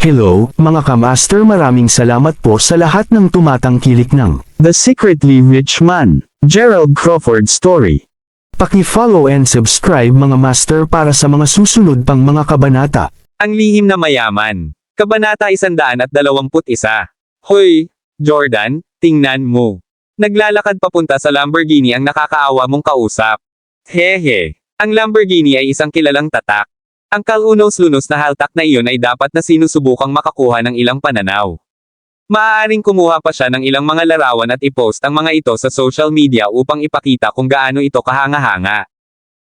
Hello, mga kamaster, maraming salamat po sa lahat ng tumatangkilik ng The Secretly Rich Man, Gerald Crawford Story. Paki-follow and subscribe mga master para sa mga susunod pang mga kabanata. Ang lihim na mayaman. Kabanata 121. Hoy, Jordan, tingnan mo. Naglalakad papunta sa Lamborghini ang nakakaawa mong kausap. Hehe. Ang Lamborghini ay isang kilalang tatak. Ang kalunos-lunos na haltak na iyon ay dapat na sinusubukang makakuha ng ilang pananaw. Maaaring kumuha pa siya ng ilang mga larawan at i-post ang mga ito sa social media upang ipakita kung gaano ito kahanga-hanga.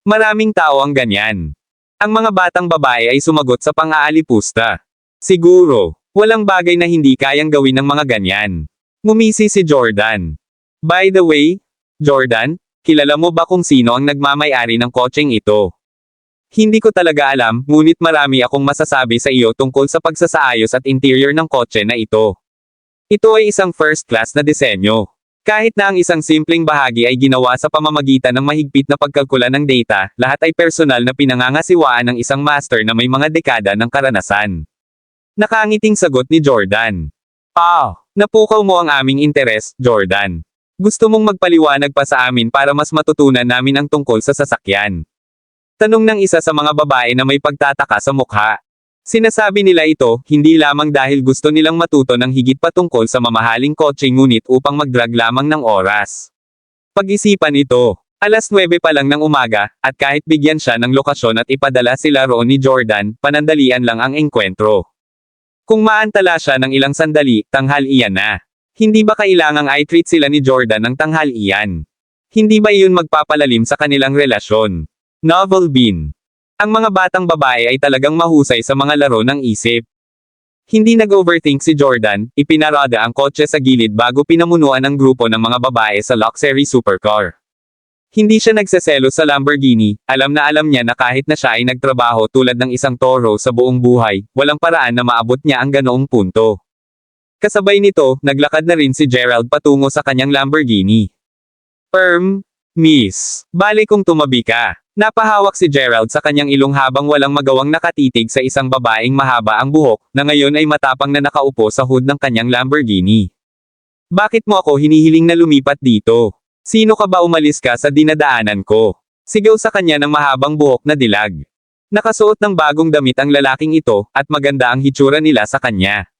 Maraming tao ang ganyan. Ang mga batang babae ay sumagot sa pang-aalipusta. Siguro, walang bagay na hindi kayang gawin ng mga ganyan. Ngumisi si Jordan. By the way, Jordan, kilala mo ba kung sino ang nagmamay-ari ng kotseng ito? Hindi ko talaga alam, ngunit marami akong masasabi sa iyo tungkol sa pagsasaayos at interior ng kotse na ito. Ito ay isang first-class na disenyo. Kahit na ang isang simpleng bahagi ay ginawa sa pamamagitan ng mahigpit na pagkalkula ng data, lahat ay personal na pinangangasiwaan ng isang master na may mga dekada ng karanasan. Nakangiting sagot ni Jordan. Napukaw mo ang aming interes, Jordan. Gusto mong magpaliwanag pa sa amin para mas matutunan namin ang tungkol sa sasakyan. Tanong ng isa sa mga babae na may pagtataka sa mukha. Sinasabi nila ito, hindi lamang dahil gusto nilang matuto ng higit pa tungkol sa mamahaling kotse ngunit upang mag-drag lamang ng oras. Pag-isipan ito, alas 9 pa lang ng umaga, at kahit bigyan siya ng lokasyon at ipadala sila roon ni Jordan, panandalian lang ang engkwentro. Kung maantala siya ng ilang sandali, tanghalian na. Hindi ba kailangang i-treat sila ni Jordan ng tanghalian? Hindi ba iyon magpapalalim sa kanilang relasyon? Novel Bean. Ang mga batang babae ay talagang mahusay sa mga laro ng isip. Hindi nag-overthink si Jordan, ipinarada ang kotse sa gilid bago pinamunuan ng grupo ng mga babae sa luxury supercar. Hindi siya nagseselos sa Lamborghini, alam na niya na kahit na siya ay nagtrabaho tulad ng isang toro sa buong buhay, walang paraan na maabot niya ang ganoong punto. Kasabay nito, naglakad na rin si Gerald patungo sa kanyang Lamborghini. Miss, bale kung tumabi ka. Napahawak si Gerald sa kanyang ilong habang walang magawang nakatitig sa isang babaeng mahaba ang buhok, na ngayon ay matapang na nakaupo sa hood ng kanyang Lamborghini. Bakit mo ako hinihiling na lumipat dito? Sino ka ba, umalis ka sa dinadaanan ko? Sigaw sa kanya ng mahabang buhok na dilag. Nakasuot ng bagong damit ang lalaking ito, at maganda ang hitsura nila sa kanya.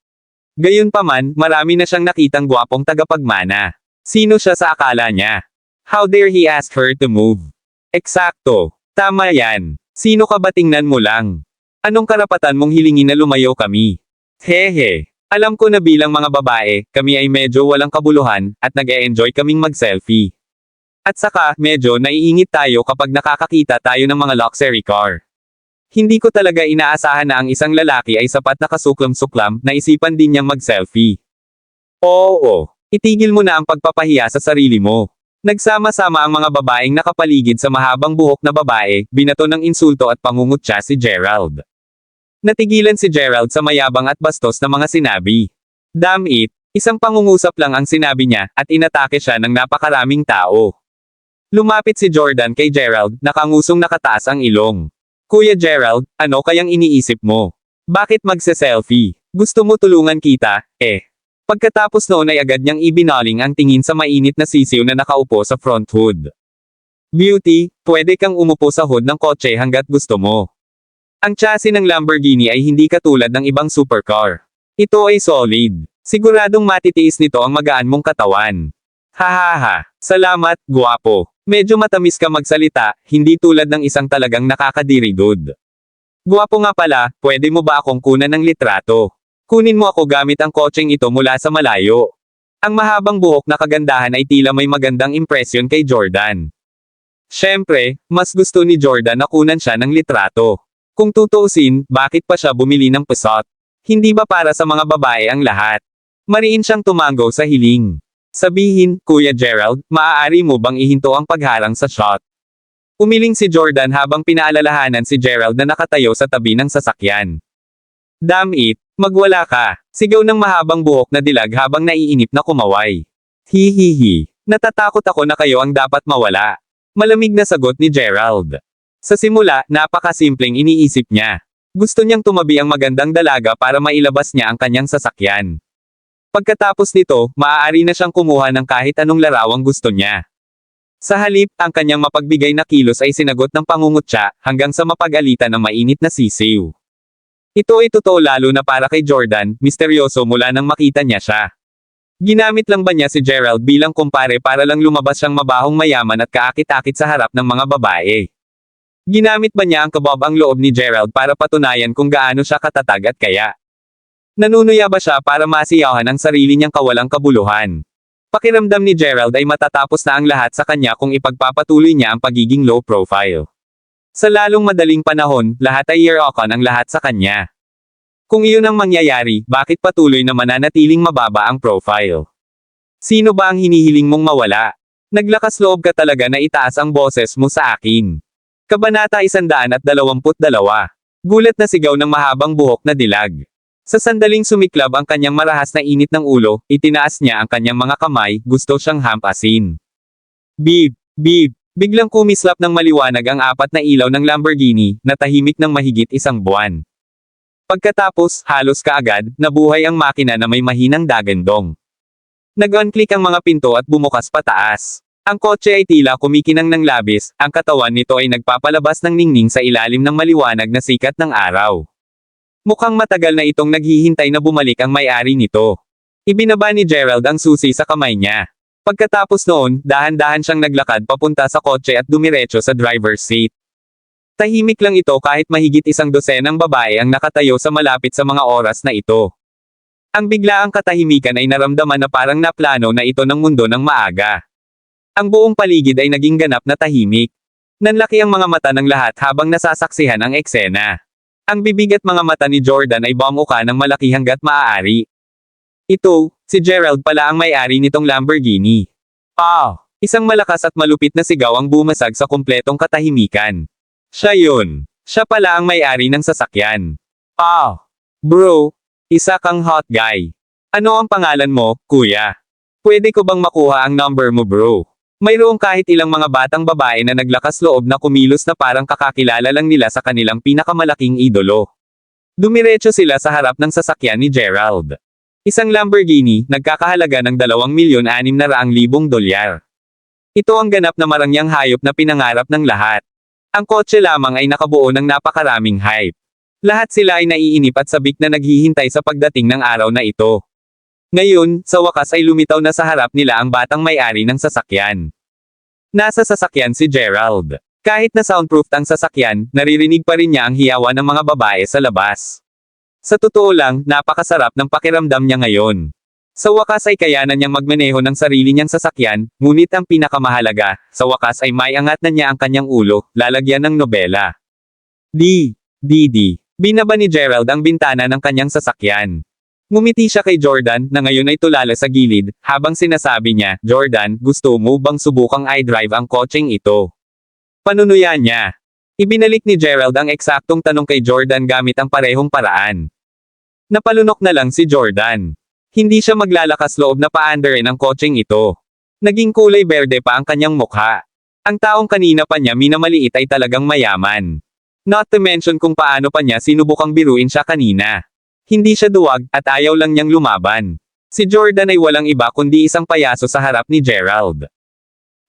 Gayunpaman, marami na siyang nakitang gwapong tagapagmana. Sino siya sa akala niya? How dare he ask her to move? Eksakto. Tama yan. Sino ka ba, tingnan mo lang. Anong karapatan mong hilingin na lumayo kami? Hehe. Alam ko na bilang mga babae, kami ay medyo walang kabuluhan, at nag-e-enjoy kaming mag-selfie. At saka, medyo naiingit tayo kapag nakakakita tayo ng mga luxury car. Hindi ko talaga inaasahan na ang isang lalaki ay sapat na kasuklam-suklam, na isipan din niyang mag-selfie. Oo. Itigil mo na ang pagpapahiya sa sarili mo. Nagsama-sama ang mga babaeng nakapaligid sa mahabang buhok na babae, binato ng insulto at pangungutya si Gerald. Natigilan si Gerald sa mayabang at bastos na mga sinabi. Damn it, isang pangungusap lang ang sinabi niya, at inatake siya ng napakaraming tao. Lumapit si Jordan kay Gerald, nakangusong nakataas ang ilong. Kuya Gerald, ano kayang iniisip mo? Bakit magse-selfie? Gusto mo tulungan kita, eh? Pagkatapos noon ay agad niyang ibinaling ang tingin sa mainit na sisiw na nakaupo sa front hood. Beauty, pwede kang umupo sa hood ng kotse hanggat gusto mo. Ang chassis ng Lamborghini ay hindi katulad ng ibang supercar. Ito ay solid. Siguradong matitiis nito ang magaan mong katawan. Hahaha, salamat, guwapo. Medyo matamis ka magsalita, hindi tulad ng isang talagang nakakadiridod. Guwapo nga pala, pwede mo ba akong kunan ng litrato? Kunin mo ako gamit ang kotseng ito mula sa malayo. Ang mahabang buhok na kagandahan ay tila may magandang impresyon kay Jordan. Siyempre, mas gusto ni Jordan na kunan siya ng litrato. Kung tutuusin, bakit pa siya bumili ng pusot? Hindi ba para sa mga babae ang lahat? Mariin siyang tumango sa hiling. Sabihin, Kuya Gerald, maaari mo bang ihinto ang pagharang sa shot? Umiling si Jordan habang pinaalalahanan si Gerald na nakatayo sa tabi ng sasakyan. Damn it, magwala ka, sigaw ng mahabang buhok na dilag habang naiinip na kumaway. Hihihi, natatakot ako na kayo ang dapat mawala. Malamig na sagot ni Gerald. Sa simula, napakasimpleng iniisip niya. Gusto niyang tumabi ang magandang dalaga para mailabas niya ang kanyang sasakyan. Pagkatapos nito, maaari na siyang kumuha ng kahit anong larawang gusto niya. Sa halip, ang kanyang mapagbigay na kilos ay sinagot ng pangungutya, hanggang sa mapag-alitan ng mainit na sisiw. Ito ay totoo lalo na para kay Jordan, misteryoso mula nang makita niya siya. Ginamit lang ba niya si Gerald bilang kumpare para lang lumabas siyang mabahong mayaman at kaakit-akit sa harap ng mga babae? Ginamit ba niya ang kabob ang loob ni Gerald para patunayan kung gaano siya katatag at kaya? Nanunuya ba siya para masiyahan ang sarili niyang kawalang kabuluhan? Pakiramdam ni Gerald ay matatapos na ang lahat sa kanya kung ipagpapatuloy niya ang pagiging low profile. Sa lalong madaling panahon, lahat ay year-on ang lahat sa kanya. Kung iyon ang mangyayari, bakit patuloy na mananatiling mababa ang profile? Sino ba ang hinihiling mong mawala? Naglakas loob ka talaga na itaas ang boses mo sa akin. Kabanata 122. Gulat na sigaw ng mahabang buhok na dilag. Sa sandaling sumiklab ang kanyang marahas na init ng ulo, itinaas niya ang kanyang mga kamay, gusto siyang hampasin. Beep, beep, biglang kumislap ng maliwanag ang apat na ilaw ng Lamborghini, na tahimik ng mahigit isang buwan. Pagkatapos, halos kaagad, nabuhay ang makina na may mahinang dagandong. Nag-on-click ang mga pinto at bumukas pataas. Ang kotse ay tila kumikinang ng labis, ang katawan nito ay nagpapalabas ng ningning sa ilalim ng maliwanag na sikat ng araw. Mukhang matagal na itong naghihintay na bumalik ang may-ari nito. Ibinaba ni Gerald ang susi sa kamay niya. Pagkatapos noon, dahan-dahan siyang naglakad papunta sa kotse at dumiretso sa driver's seat. Tahimik lang ito kahit mahigit isang dosenang babae ang nakatayo sa malapit sa mga oras na ito. Ang biglaang katahimikan ay naramdaman na parang naplano na ito ng mundo ng maaga. Ang buong paligid ay naging ganap na tahimik. Nanlaki ang mga mata ng lahat habang nasasaksihan ang eksena. Ang bibig at mga mata ni Jordan ay bumuka ng malaki hanggat maaari. Ito, si Gerald pala ang may-ari nitong Lamborghini. Isang malakas at malupit na sigaw ang bumasag sa kumpletong katahimikan. Siya yun. Siya pala ang may-ari ng sasakyan. Bro, isa kang hot guy. Ano ang pangalan mo, kuya? Pwede ko bang makuha ang number mo, bro? Mayroong kahit ilang mga batang babae na naglakas loob na kumilos na parang kakakilala lang nila sa kanilang pinakamalaking idolo. Dumiretso sila sa harap ng sasakyan ni Gerald. Isang Lamborghini, nagkakahalaga ng $2,600,000. Ito ang ganap na marangyang hayop na pinangarap ng lahat. Ang kotse lamang ay nakabuo ng napakaraming hype. Lahat sila ay naiinip at sabik na naghihintay sa pagdating ng araw na ito. Ngayon, sa wakas ay lumitaw na sa harap nila ang batang may-ari ng sasakyan. Nasa sasakyan si Gerald. Kahit na soundproof ang sasakyan, naririnig pa rin niya ang hiyawan ng mga babae sa labas. Sa totoo lang, napakasarap ng pakiramdam niya ngayon. Sa wakas ay kayanan niyang magmaneho ng sarili niyang sasakyan, ngunit ang pinakamahalaga, sa wakas ay may angat na niya ang kanyang ulo, lalagyan ng nobela. Binaba ni Gerald ang bintana ng kanyang sasakyan. Ngumiti siya kay Jordan, na ngayon ay tulala sa gilid, habang sinasabi niya, Jordan, gusto mo bang subukang i-drive ang kotseng ito? Panunuya niya. Ibinalik ni Gerald ang eksaktong tanong kay Jordan gamit ang parehong paraan. Napalunok na lang si Jordan. Hindi siya maglalakas loob na paandarin ang kotseng ito. Naging kulay berde pa ang kanyang mukha. Ang taong kanina pa niya minamaliit ay talagang mayaman. Not to mention kung paano pa niya sinubukang biruin siya kanina. Hindi siya duwag, at ayaw lang niyang lumaban. Si Jordan ay walang iba kundi isang payaso sa harap ni Gerald.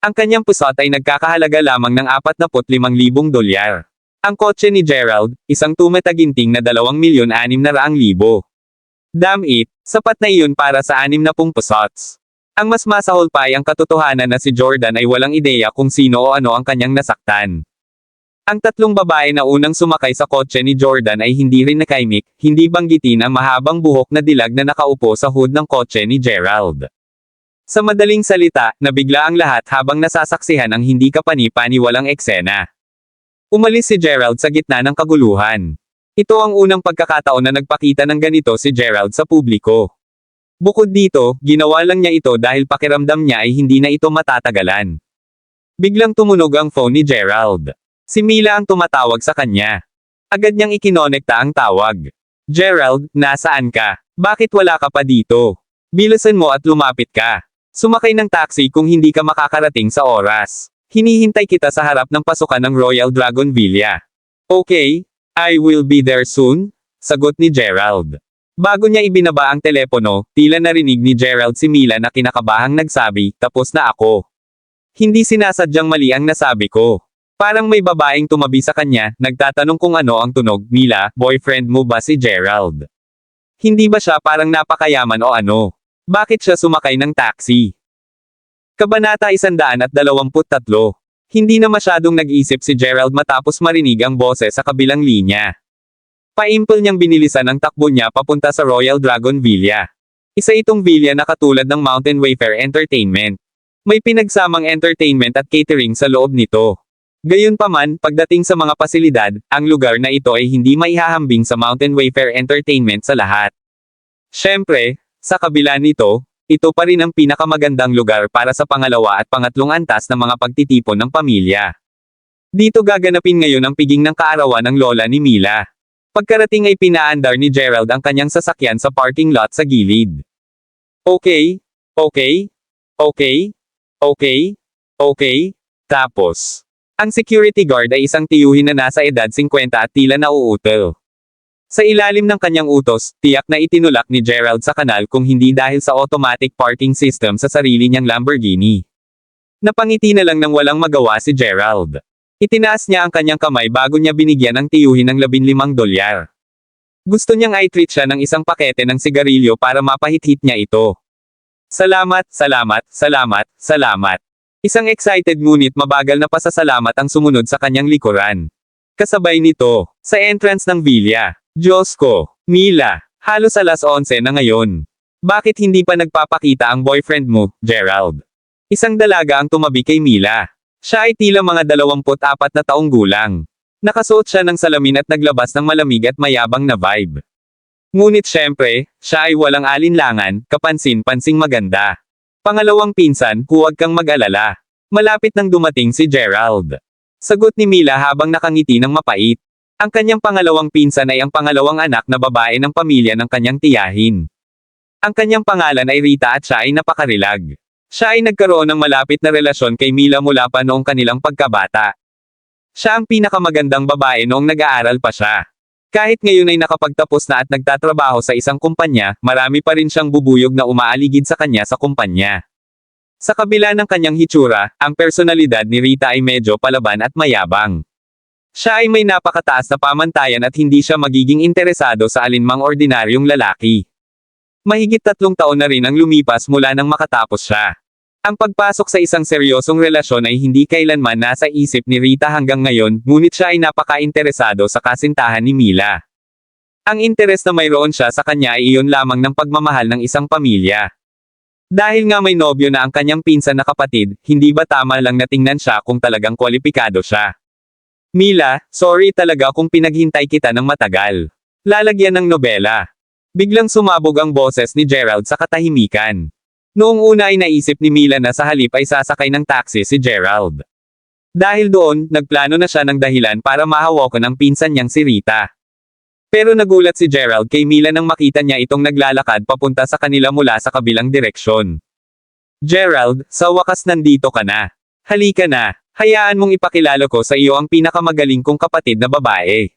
Ang kanyang pusot ay nagkakahalaga lamang ng $45,000. Ang kotse ni Gerald, isang tumataginting na $2,600,000. Damn it, sapat na iyon para sa 60 pusots. Ang mas masahol pa ay ang katotohanan na si Jordan ay walang ideya kung sino o ano ang kanyang nasaktan. Ang tatlong babae na unang sumakay sa kotse ni Jordan ay hindi rin nakaimik, hindi banggitin ang mahabang buhok na dilag na nakaupo sa hood ng kotse ni Gerald. Sa madaling salita, nabigla ang lahat habang nasasaksihan ang hindi kapani-paniwalang eksena. Umalis si Gerald sa gitna ng kaguluhan. Ito ang unang pagkakataon na nagpakita ng ganito si Gerald sa publiko. Bukod dito, ginawa lang niya ito dahil pakiramdam niya ay hindi na ito matatagalan. Biglang tumunog ang phone ni Gerald. Si Mila ang tumatawag sa kanya. Agad niyang ikinonekta ang tawag. Gerald, nasaan ka? Bakit wala ka pa dito? Bilisan mo at lumapit ka. Sumakay ng taxi kung hindi ka makakarating sa oras. Hinihintay kita sa harap ng pasukan ng Royal Dragon Villa. Okay? I will be there soon, sagot ni Gerald. Bago niya ibinaba ang telepono, tila narinig ni Gerald si Mila na kinakabahang nagsabi, tapos na ako. Hindi sinasadyang mali ang nasabi ko. Parang may babaeng tumabi sa kanya, nagtatanong kung ano ang tunog, Mila, boyfriend mo ba si Gerald? Hindi ba siya parang napakayaman o ano? Bakit siya sumakay ng taxi? Kabanata 123. Hindi na masyadong nag-isip si Gerald matapos marinig ang boses sa kabilang linya. Paimpol niyang binilisan ang takbo niya papunta sa Royal Dragon Villa. Isa itong villa na katulad ng Mountain Wayfair Entertainment. May pinagsamang entertainment at catering sa loob nito. Gayunpaman, pagdating sa mga pasilidad, ang lugar na ito ay hindi maihahambing sa Mountain Wayfair Entertainment sa lahat. Siyempre, sa kabila nito, ito pa rin ang pinakamagandang lugar para sa pangalawa at pangatlong antas ng mga pagtitipon ng pamilya. Dito gaganapin ngayon ang piging ng kaarawan ng lola ni Mila. Pagkarating ay pinaandar ni Gerald ang kanyang sasakyan sa parking lot sa gilid. Okay, okay, okay, okay, okay, tapos. Ang security guard ay isang tiyuhin na nasa edad 50 at tila nauutal. Sa ilalim ng kanyang utos, tiyak na itinulak ni Gerald sa kanal kung hindi dahil sa automatic parking system sa sarili niyang Lamborghini. Napangiti na lang nang walang magawa si Gerald. Itinaas niya ang kanyang kamay bago niya binigyan ang tiyuhin ng $15. Gusto niyang i-treat siya ng isang pakete ng sigarilyo para mapahit-hit niya ito. Salamat, salamat, salamat, salamat. Isang excited ngunit mabagal na pasasalamat ang sumunod sa kanyang likuran. Kasabay nito, sa entrance ng villa, Diyos ko, Mila, halos alas 11 na ngayon. Bakit hindi pa nagpapakita ang boyfriend mo, Gerald? Isang dalaga ang tumabi kay Mila. Siya ay tila mga 24 na taong gulang. Nakasuot siya ng salamin at naglabas ng malamig at mayabang na vibe. Ngunit syempre, siya ay walang alinlangan, kapansin-pansing maganda. Pangalawang pinsan, huwag kang mag-alala. Malapit nang dumating si Gerald. Sagot ni Mila habang nakangiti ng mapait. Ang kanyang pangalawang pinsan ay ang pangalawang anak na babae ng pamilya ng kanyang tiyahin. Ang kanyang pangalan ay Rita at siya ay napakarilag. Siya ay nagkaroon ng malapit na relasyon kay Mila mula pa noong kanilang pagkabata. Siya ang pinakamagandang babae noong nag-aaral pa siya. Kahit ngayon ay nakapagtapos na at nagtatrabaho sa isang kumpanya, marami pa rin siyang bubuyog na umaaligid sa kanya sa kumpanya. Sa kabila ng kanyang hitsura, ang personalidad ni Rita ay medyo palaban at mayabang. Siya ay may napakataas na pamantayan at hindi siya magiging interesado sa alinmang ordinaryong lalaki. Mahigit 3 taon na rin ang lumipas mula nang makatapos siya. Ang pagpasok sa isang seryosong relasyon ay hindi kailanman nasa isip ni Rita hanggang ngayon, ngunit siya ay napaka-interesado sa kasintahan ni Mila. Ang interes na mayroon siya sa kanya ay iyon lamang ng pagmamahal ng isang pamilya. Dahil nga may nobyo na ang kanyang pinsan na kapatid, hindi ba tama lang na tingnan siya kung talagang kwalipikado siya? Mila, sorry talaga kung pinaghintay kita ng matagal. Lalagyan ng nobela. Biglang sumabog ang boses ni Gerald sa katahimikan. Noong una ay naisip ni Mila na sa halip ay sasakay ng taxi si Gerald. Dahil doon, nagplano na siya ng dahilan para mahawakan ang pinsan niyang si Rita. Pero nagulat si Gerald kay Mila nang makita niya itong naglalakad papunta sa kanila mula sa kabilang direksyon. Gerald, sa wakas nandito ka na. Halika na, hayaan mong ipakilala ko sa iyo ang pinakamagaling kong kapatid na babae.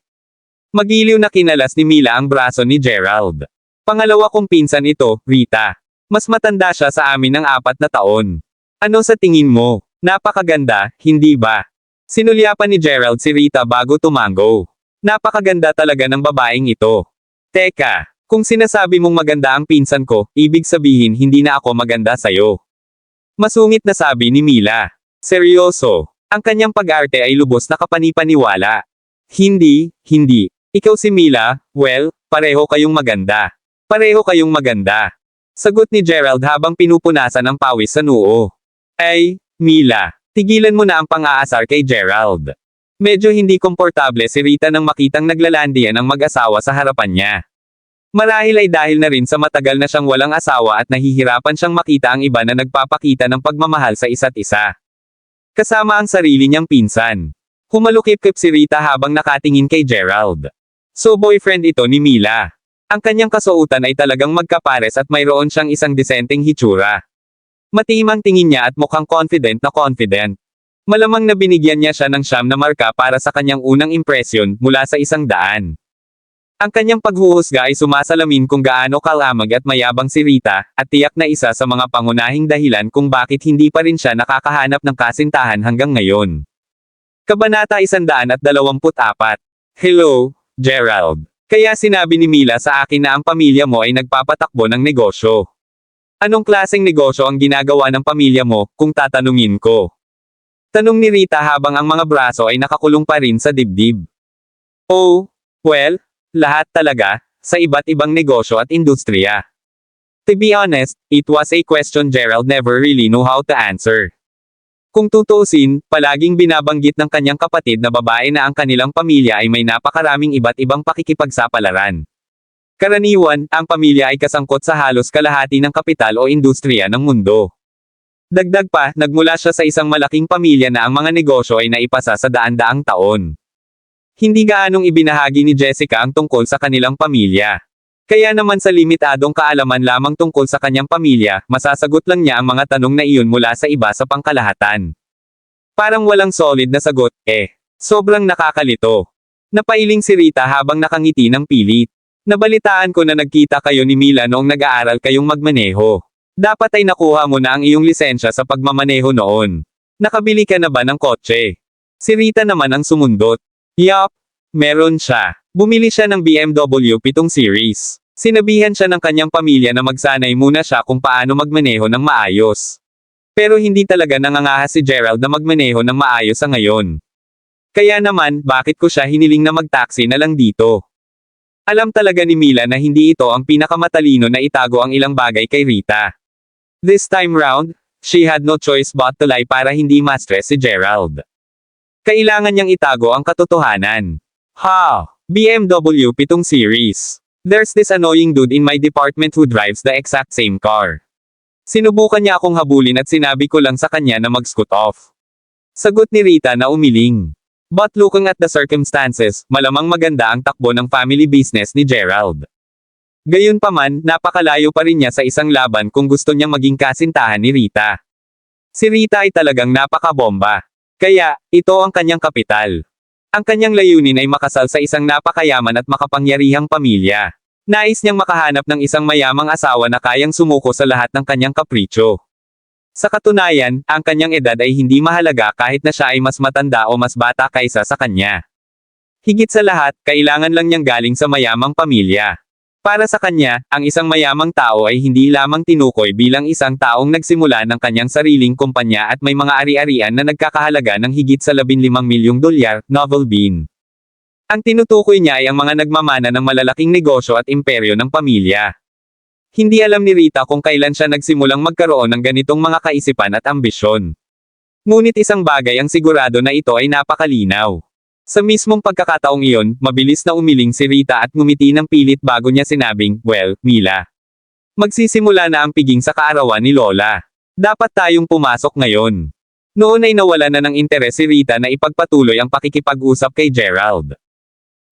Magiliw na kinalas ni Mila ang braso ni Gerald. Pangalawa kong pinsan ito, Rita. Mas matanda siya sa amin ng 4 na taon. Ano sa tingin mo? Napakaganda, hindi ba? Sinulyapan ni Gerald si Rita bago tumango. Napakaganda talaga ng babaeng ito. Teka, kung sinasabi mong maganda ang pinsan ko, ibig sabihin hindi na ako maganda sa'yo. Masungit na sabi ni Mila. Seryoso. Ang kanyang pag-arte ay lubos na kapanipaniwala. Hindi. Ikaw si Mila, well, pareho kayong maganda. Pareho kayong maganda. Sagot ni Gerald habang pinupunasan ang pawis sa noo. Ay, Mila, tigilan mo na ang pang-aasar kay Gerald. Medyo hindi komportable si Rita nang makitang naglalandian ang mag-asawa sa harapan niya. Marahil ay dahil na rin sa matagal na siyang walang asawa at nahihirapan siyang makita ang iba na nagpapakita ng pagmamahal sa isa't isa. Kasama ang sarili niyang pinsan. Humalukip-kip si Rita habang nakatingin kay Gerald. So boyfriend ito ni Mila. Ang kanyang kasuotan ay talagang magkapares at mayroon siyang isang disenteng hitsura. Matimang tingin niya at mukhang confident na confident. Malamang na binigyan niya siya ng 9 na marka para sa kanyang unang impresyon mula sa 100. Ang kanyang paghuhusga ay sumasalamin kung gaano kalamag at mayabang si Rita, at tiyak na isa sa mga pangunahing dahilan kung bakit hindi pa rin siya nakakahanap ng kasintahan hanggang ngayon. Kabanata 124. Hello, Gerald. Kaya sinabi ni Mila sa akin na ang pamilya mo ay nagpapatakbo ng negosyo. Anong klaseng negosyo ang ginagawa ng pamilya mo, kung tatanungin ko? Tanong ni Rita habang ang mga braso ay nakakulong pa rin sa dibdib. Oh, well, lahat talaga, sa iba't ibang negosyo at industriya. To be honest, it was a question Gerald never really knew how to answer. Kung tutuusin, palaging binabanggit ng kanyang kapatid na babae na ang kanilang pamilya ay may napakaraming iba't ibang pakikipagsapalaran. Karaniwan, ang pamilya ay kasangkot sa halos kalahati ng kapital o industriya ng mundo. Dagdag pa, nagmula siya sa isang malaking pamilya na ang mga negosyo ay naipasa sa daan-daang taon. Hindi gaanong ibinahagi ni Jessica ang tungkol sa kanilang pamilya. Kaya naman sa limitadong kaalaman lamang tungkol sa kanyang pamilya, masasagot lang niya ang mga tanong na iyon mula sa iba sa pangkalahatan. Parang walang solid na sagot, sobrang nakakalito. Napailing si Rita habang nakangiti ng pilit. Nabalitaan ko na nagkita kayo ni Mila noong nag-aaral kayong magmaneho. Dapat ay nakuha mo na ang iyong lisensya sa pagmamaneho noon. Nakabili ka na ba ng kotse? Si Rita naman ang sumundot. Yup, meron siya. Bumili siya ng BMW 7 Series. Sinabihan siya ng kanyang pamilya na magsanay muna siya kung paano magmaneho ng maayos. Pero hindi talaga nangangahas si Gerald na magmaneho ng maayos sa ngayon. Kaya naman, bakit ko siya hiniling na mag-taxi na lang dito? Alam talaga ni Mila na hindi ito ang pinakamatalino na itago ang ilang bagay kay Rita. This time round, she had no choice but to lie para hindi ma-stress si Gerald. Kailangan niyang itago ang katotohanan. BMW 7 Series. There's this annoying dude in my department who drives the exact same car. Sinubukan niya akong habulin at sinabi ko lang sa kanya na mag-scoot off. Sagot ni Rita na umiling. But looking at the circumstances, malamang maganda ang takbo ng family business ni Gerald. Gayunpaman, napakalayo pa rin niya sa isang laban kung gusto niyang maging kasintahan ni Rita. Si Rita ay talagang napakabomba. Kaya, ito ang kanyang kapital. Ang kanyang layunin ay makasal sa isang napakayaman at makapangyarihang pamilya. Nais niyang makahanap ng isang mayamang asawa na kayang sumuko sa lahat ng kanyang kapritsyo. Sa katunayan, ang kanyang edad ay hindi mahalaga kahit na siya ay mas matanda o mas bata kaysa sa kanya. Higit sa lahat, kailangan lang niyang galing sa mayamang pamilya. Para sa kanya, ang isang mayamang tao ay hindi lamang tinukoy bilang isang taong nagsimula ng kanyang sariling kumpanya at may mga ari-arian na nagkakahalaga ng higit sa $15 milyong, novel bean. Ang tinutukoy niya ay ang mga nagmamana ng malalaking negosyo at imperyo ng pamilya. Hindi alam ni Rita kung kailan siya nagsimulang magkaroon ng ganitong mga kaisipan at ambisyon. Ngunit isang bagay ang sigurado na ito ay napakalinaw. Sa mismong pagkakataong iyon, mabilis na umiling si Rita at ngumiti ng pilit bago niya sinabing, well, Mila. Magsisimula na ang piging sa kaarawan ni Lola. Dapat tayong pumasok ngayon. Noon ay nawala na ng interes si Rita na ipagpatuloy ang pakikipag-usap kay Gerald.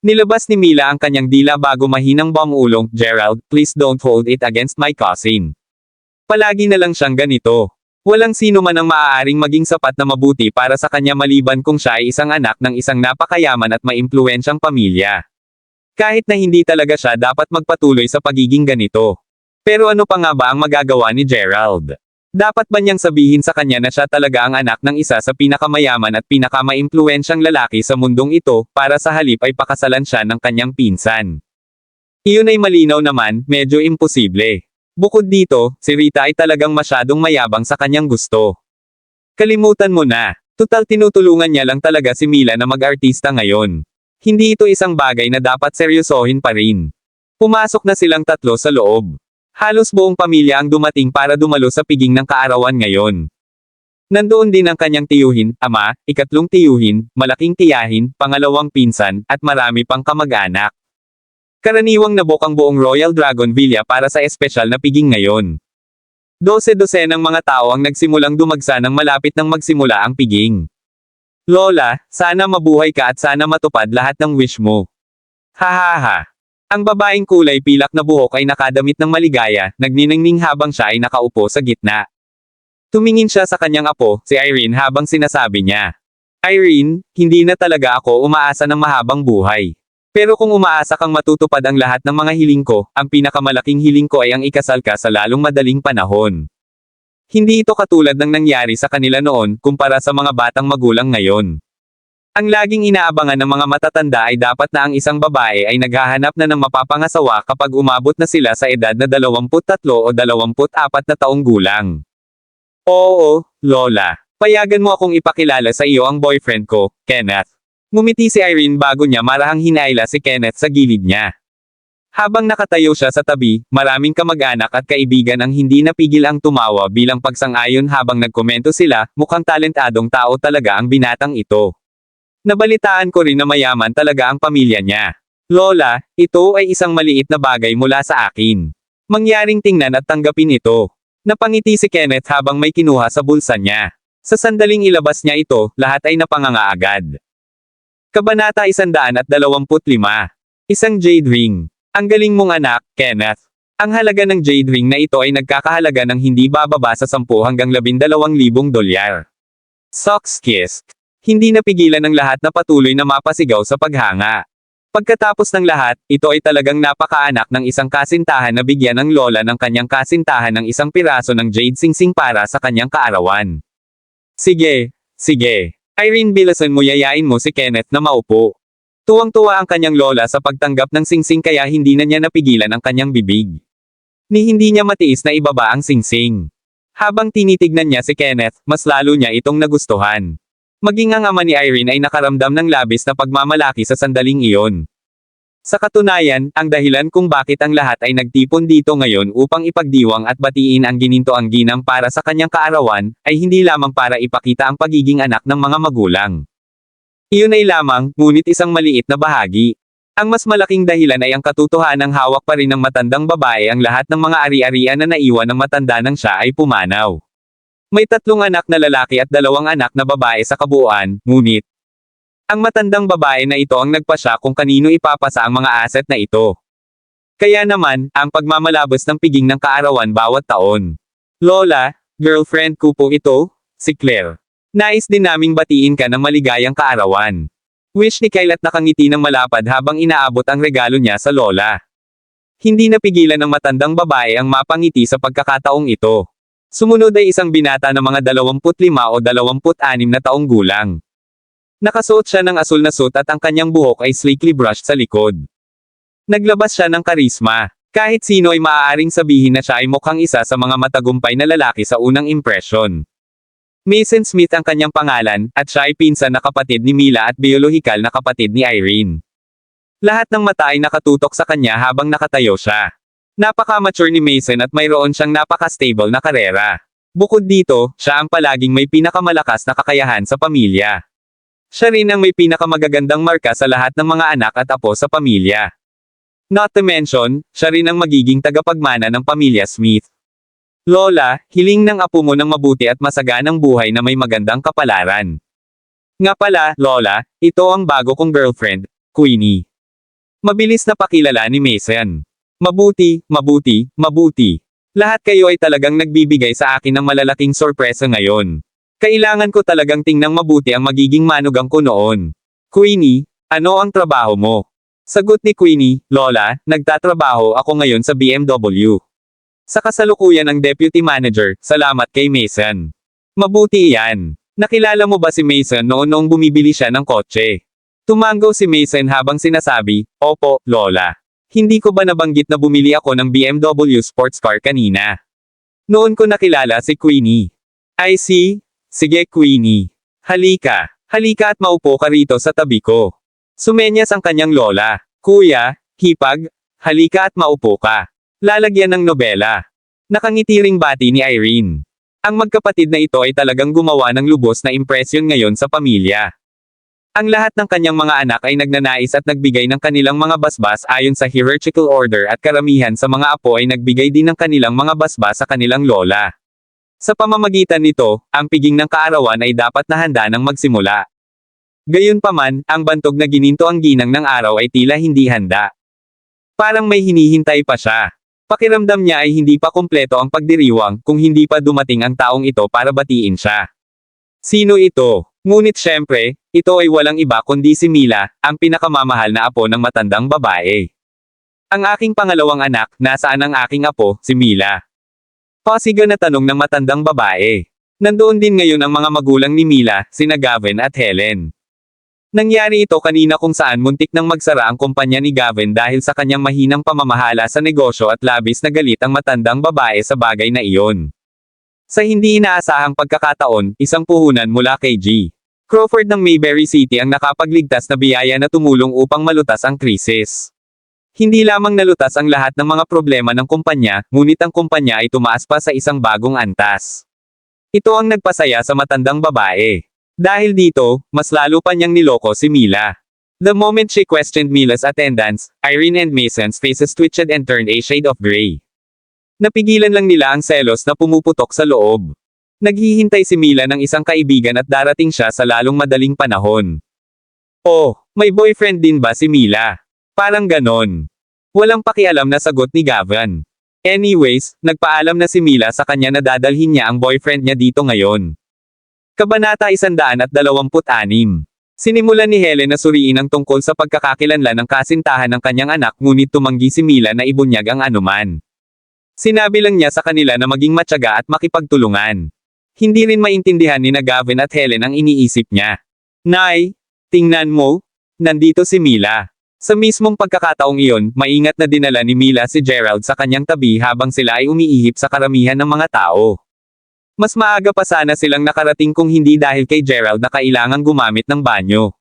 Nilabas ni Mila ang kanyang dila bago mahinang bumulong, Gerald, please don't hold it against my cousin. Palagi na lang siyang ganito. Walang sino man ang maaaring maging sapat na mabuti para sa kanya maliban kung siya ay isang anak ng isang napakayaman at maimpluwensyang pamilya. Kahit na hindi talaga siya dapat magpatuloy sa pagiging ganito. Pero ano pa nga ba ang magagawa ni Gerald? Dapat ba niyang sabihin sa kanya na siya talaga ang anak ng isa sa pinakamayaman at pinakamaimpluwensyang lalaki sa mundong ito, para sa halip ay pakasalan siya ng kanyang pinsan? Iyon ay malinaw naman, medyo imposible. Bukod dito, si Rita ay talagang masyadong mayabang sa kanyang gusto. Kalimutan mo na. Tutal tinutulungan niya lang talaga si Mila na mag-artista ngayon. Hindi ito isang bagay na dapat seryosohin pa rin. Pumasok na silang tatlo sa loob. Halos buong pamilya ang dumating para dumalo sa piging ng kaarawan ngayon. Nandoon din ang kanyang tiyuhin, ama, ikatlong tiyuhin, malaking tiyahin, pangalawang pinsan, at marami pang kamag-anak. Karaniwang nabok ang buong Royal Dragon Villa para sa espesyal na piging ngayon. 12-12 ng mga tao ang nagsimulang dumagsa nang malapit nang magsimula ang piging. Lola, sana mabuhay ka at sana matupad lahat ng wish mo. Hahaha. Ang babaeng kulay pilak na buhok ay nakadamit ng maligaya, nagniningning habang siya ay nakaupo sa gitna. Tumingin siya sa kanyang apo, si Irene habang sinasabi niya. Irene, hindi na talaga ako umaasa ng mahabang buhay. Pero kung umaasa kang matutupad ang lahat ng mga hiling ko, ang pinakamalaking hiling ko ay ang ikasal ka sa lalong madaling panahon. Hindi ito katulad ng nangyari sa kanila noon, kumpara sa mga batang magulang ngayon. Ang laging inaabangan ng mga matatanda ay dapat na ang isang babae ay naghahanap na ng mapapangasawa kapag umabot na sila sa edad na 23 o 24 na taong gulang. Oo, Lola. Payagan mo akong ipakilala sa iyo ang boyfriend ko, Kenneth. Ngumiti si Irene bago niya marahang hinayla si Kenneth sa gilid niya. Habang nakatayo siya sa tabi, maraming kamag-anak at kaibigan ang hindi napigil ang tumawa bilang pagsang-ayon habang nagkomento sila, mukhang talentadong tao talaga ang binatang ito. Nabalitaan ko rin na mayaman talaga ang pamilya niya. Lola, ito ay isang maliit na bagay mula sa akin. Mangyaring tingnan at tanggapin ito. Napangiti si Kenneth habang may kinuha sa bulsa niya. Sa sandaling ilabas niya ito, lahat ay napanganga agad. Kabanata 125. Isang jade ring. Ang galing mong anak, Kenneth. Ang halaga ng jade ring na ito ay nagkakahalaga ng hindi bababa sa 10 hanggang 12,000 dolyar. Socks kissed. Hindi napigilan ng lahat na patuloy na mapasigaw sa paghanga. Pagkatapos ng lahat, ito ay talagang napakaanak ng isang kasintahan na bigyan ng lola ng kanyang kasintahan ng isang piraso ng jade singsing para sa kanyang kaarawan. Sige, sige. Irene, bilasan mo, yayain mo si Kenneth na maupo. Tuwang-tuwa ang kanyang lola sa pagtanggap ng singsing kaya hindi na niya napigilan ang kanyang bibig. Ni hindi niya matiis na ibaba ang singsing. Habang tinitignan niya si Kenneth, mas lalo niya itong nagustuhan. Maging ang ama ni Irene ay nakaramdam ng labis na pagmamalaki sa sandaling iyon. Sa katunayan, ang dahilan kung bakit ang lahat ay nagtipon dito ngayon upang ipagdiwang at batiin ang ginintoang ginang para sa kanyang kaarawan, ay hindi lamang para ipakita ang pagiging anak ng mga magulang. Iyon ay lamang, ngunit isang maliit na bahagi. Ang mas malaking dahilan ay ang katotohanang hawak pa rin ng matandang babae ang lahat ng mga ari-arian na naiwan ng matanda nang siya ay pumanaw. May 3 anak na lalaki at 2 anak na babae sa kabuuan, ngunit ang matandang babae na ito ang nagpasya kung kanino ipapasa ang mga asset na ito. Kaya naman, ang pagmamalabos ng piging ng kaarawan bawat taon. Lola, girlfriend ko po ito, si Claire. Nais din naming batiin ka ng maligayang kaarawan. Wish ni Kyle at nakangiti ng malapad habang inaabot ang regalo niya sa lola. Hindi napigilan ng matandang babae ang mapangiti sa pagkakataong ito. Sumunod ay isang binata na mga 25 o 26 na taong gulang. Nakasuot siya ng asul na suit at ang kanyang buhok ay slickly brushed sa likod. Naglabas siya ng karisma. Kahit sino ay maaaring sabihin na siya ay mukhang isa sa mga matagumpay na lalaki sa unang impresyon. Mason Smith ang kanyang pangalan, at siya ay pinsan na kapatid ni Mila at biolohikal na kapatid ni Irene. Lahat ng mata ay nakatutok sa kanya habang nakatayo siya. Napaka-mature ni Mason at mayroon siyang napaka-stable na karera. Bukod dito, siya ang palaging may pinakamalakas na kakayahan sa pamilya. Siya rin ang may pinakamagagandang marka sa lahat ng mga anak at apo sa pamilya. Not to mention, siya rin ang magiging tagapagmana ng pamilya Smith. Lola, hiling ng apo mo ng mabuti at masaganang buhay na may magandang kapalaran. Nga pala, Lola, ito ang bago kong girlfriend, Queenie. Mabilis na pakilala ni Mason. Mabuti, mabuti, mabuti. Lahat kayo ay talagang nagbibigay sa akin ng malalaking sorpresa ngayon. Kailangan ko talagang tingnang mabuti ang magiging manugang ko noon. Queenie, ano ang trabaho mo? Sagot ni Queenie, Lola, nagtatrabaho ako ngayon sa BMW. Sa kasalukuyan ng deputy manager, salamat kay Mason. Mabuti iyan. Nakilala mo ba si Mason noong bumibili siya ng kotse? Tumango si Mason habang sinasabi, Opo, Lola. Hindi ko ba nabanggit na bumili ako ng BMW sports car kanina? Noon ko nakilala si Queenie. I see. Sige Queenie. Halika. Halika at maupo ka rito sa tabi ko. Sumenyas ang kanyang lola. Kuya, hipag, halika at maupo ka. Lalagyan ng nobela. Nakangiti ring bati ni Irene. Ang magkapatid na ito ay talagang gumawa ng lubos na impresyon ngayon sa pamilya. Ang lahat ng kanyang mga anak ay nagnanais at nagbigay ng kanilang mga basbas ayon sa hierarchical order at karamihan sa mga apo ay nagbigay din ng kanilang mga basbas sa kanilang lola. Sa pamamagitan nito, ang piging ng kaarawan ay dapat na handa ng magsimula. Gayunpaman, ang bantog na gininto ang ginang ng araw ay tila hindi handa. Parang may hinihintay pa siya. Pakiramdam niya ay hindi pa kumpleto ang pagdiriwang kung hindi pa dumating ang taong ito para batiin siya. Sino ito? Ngunit syempre, ito ay walang iba kundi si Mila, ang pinakamamahal na apo ng matandang babae. Ang aking pangalawang anak, nasaan ang aking apo, si Mila? Pasiga na tanong ng matandang babae. Nandoon din ngayon ang mga magulang ni Mila, sina Gavin at Helen. Nangyari ito kanina kung saan muntik nang magsara ang kumpanya ni Gavin dahil sa kanyang mahinang pamamahala sa negosyo at labis na galit ang matandang babae sa bagay na iyon. Sa hindi inaasahang pagkakataon, isang puhunan mula kay G. Crawford ng Mayberry City ang nakapagligtas na biyaya na tumulong upang malutas ang krisis. Hindi lamang nalutas ang lahat ng mga problema ng kumpanya, ngunit ang kumpanya ay tumaas pa sa isang bagong antas. Ito ang nagpasaya sa matandang babae. Dahil dito, mas lalo pa niyang niloko si Mila. The moment she questioned Mila's attendance, Irene and Mason's faces twitched and turned a shade of gray. Napigilan lang nila ang selos na pumuputok sa loob. Naghihintay si Mila ng isang kaibigan at darating siya sa lalong madaling panahon. Oh, may boyfriend din ba si Mila? Parang ganon. Walang pakialam na sagot ni Gavin. Anyways, nagpaalam na si Mila sa kanya na dadalhin niya ang boyfriend niya dito ngayon. Kabanata 126. Sinimulan ni Helen na suriin ang tungkol sa pagkakakilanlan ng kasintahan ng kanyang anak ngunit tumanggi si Mila na ibunyag ang anuman. Sinabi lang niya sa kanila na maging matyaga at makipagtulungan. Hindi rin maintindihan ni na Gavin at Helen ang iniisip niya. Nay, tingnan mo, nandito si Mila. Sa mismong pagkakataong iyon, maingat na dinala ni Mila si Gerald sa kanyang tabi habang sila ay umiihip sa karamihan ng mga tao. Mas maaga pa sana silang nakarating kung hindi dahil kay Gerald na kailangang gumamit ng banyo.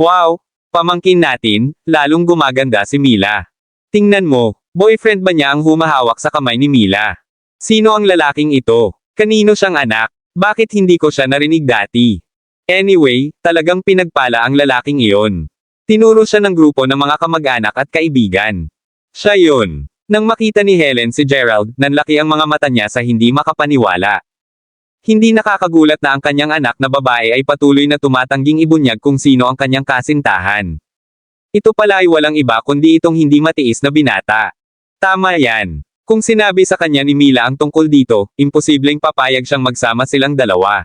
Wow! Pamangkin natin, lalong gumaganda si Mila. Tingnan mo, boyfriend ba niya ang humahawak sa kamay ni Mila? Sino ang lalaking ito? Kanino siyang anak? Bakit hindi ko siya narinig dati? Anyway, talagang pinagpala ang lalaking iyon. Tinuro siya ng grupo ng mga kamag-anak at kaibigan. Siya yun. Nang makita ni Helen si Gerald, nanlaki ang mga mata niya sa hindi makapaniwala. Hindi nakakagulat na ang kanyang anak na babae ay patuloy na tumatangging ibunyag kung sino ang kanyang kasintahan. Ito pala ay walang iba kundi itong hindi matiis na binata. Tama yan. Kung sinabi sa kanya ni Mila ang tungkol dito, imposibleng papayag siyang magsama silang dalawa.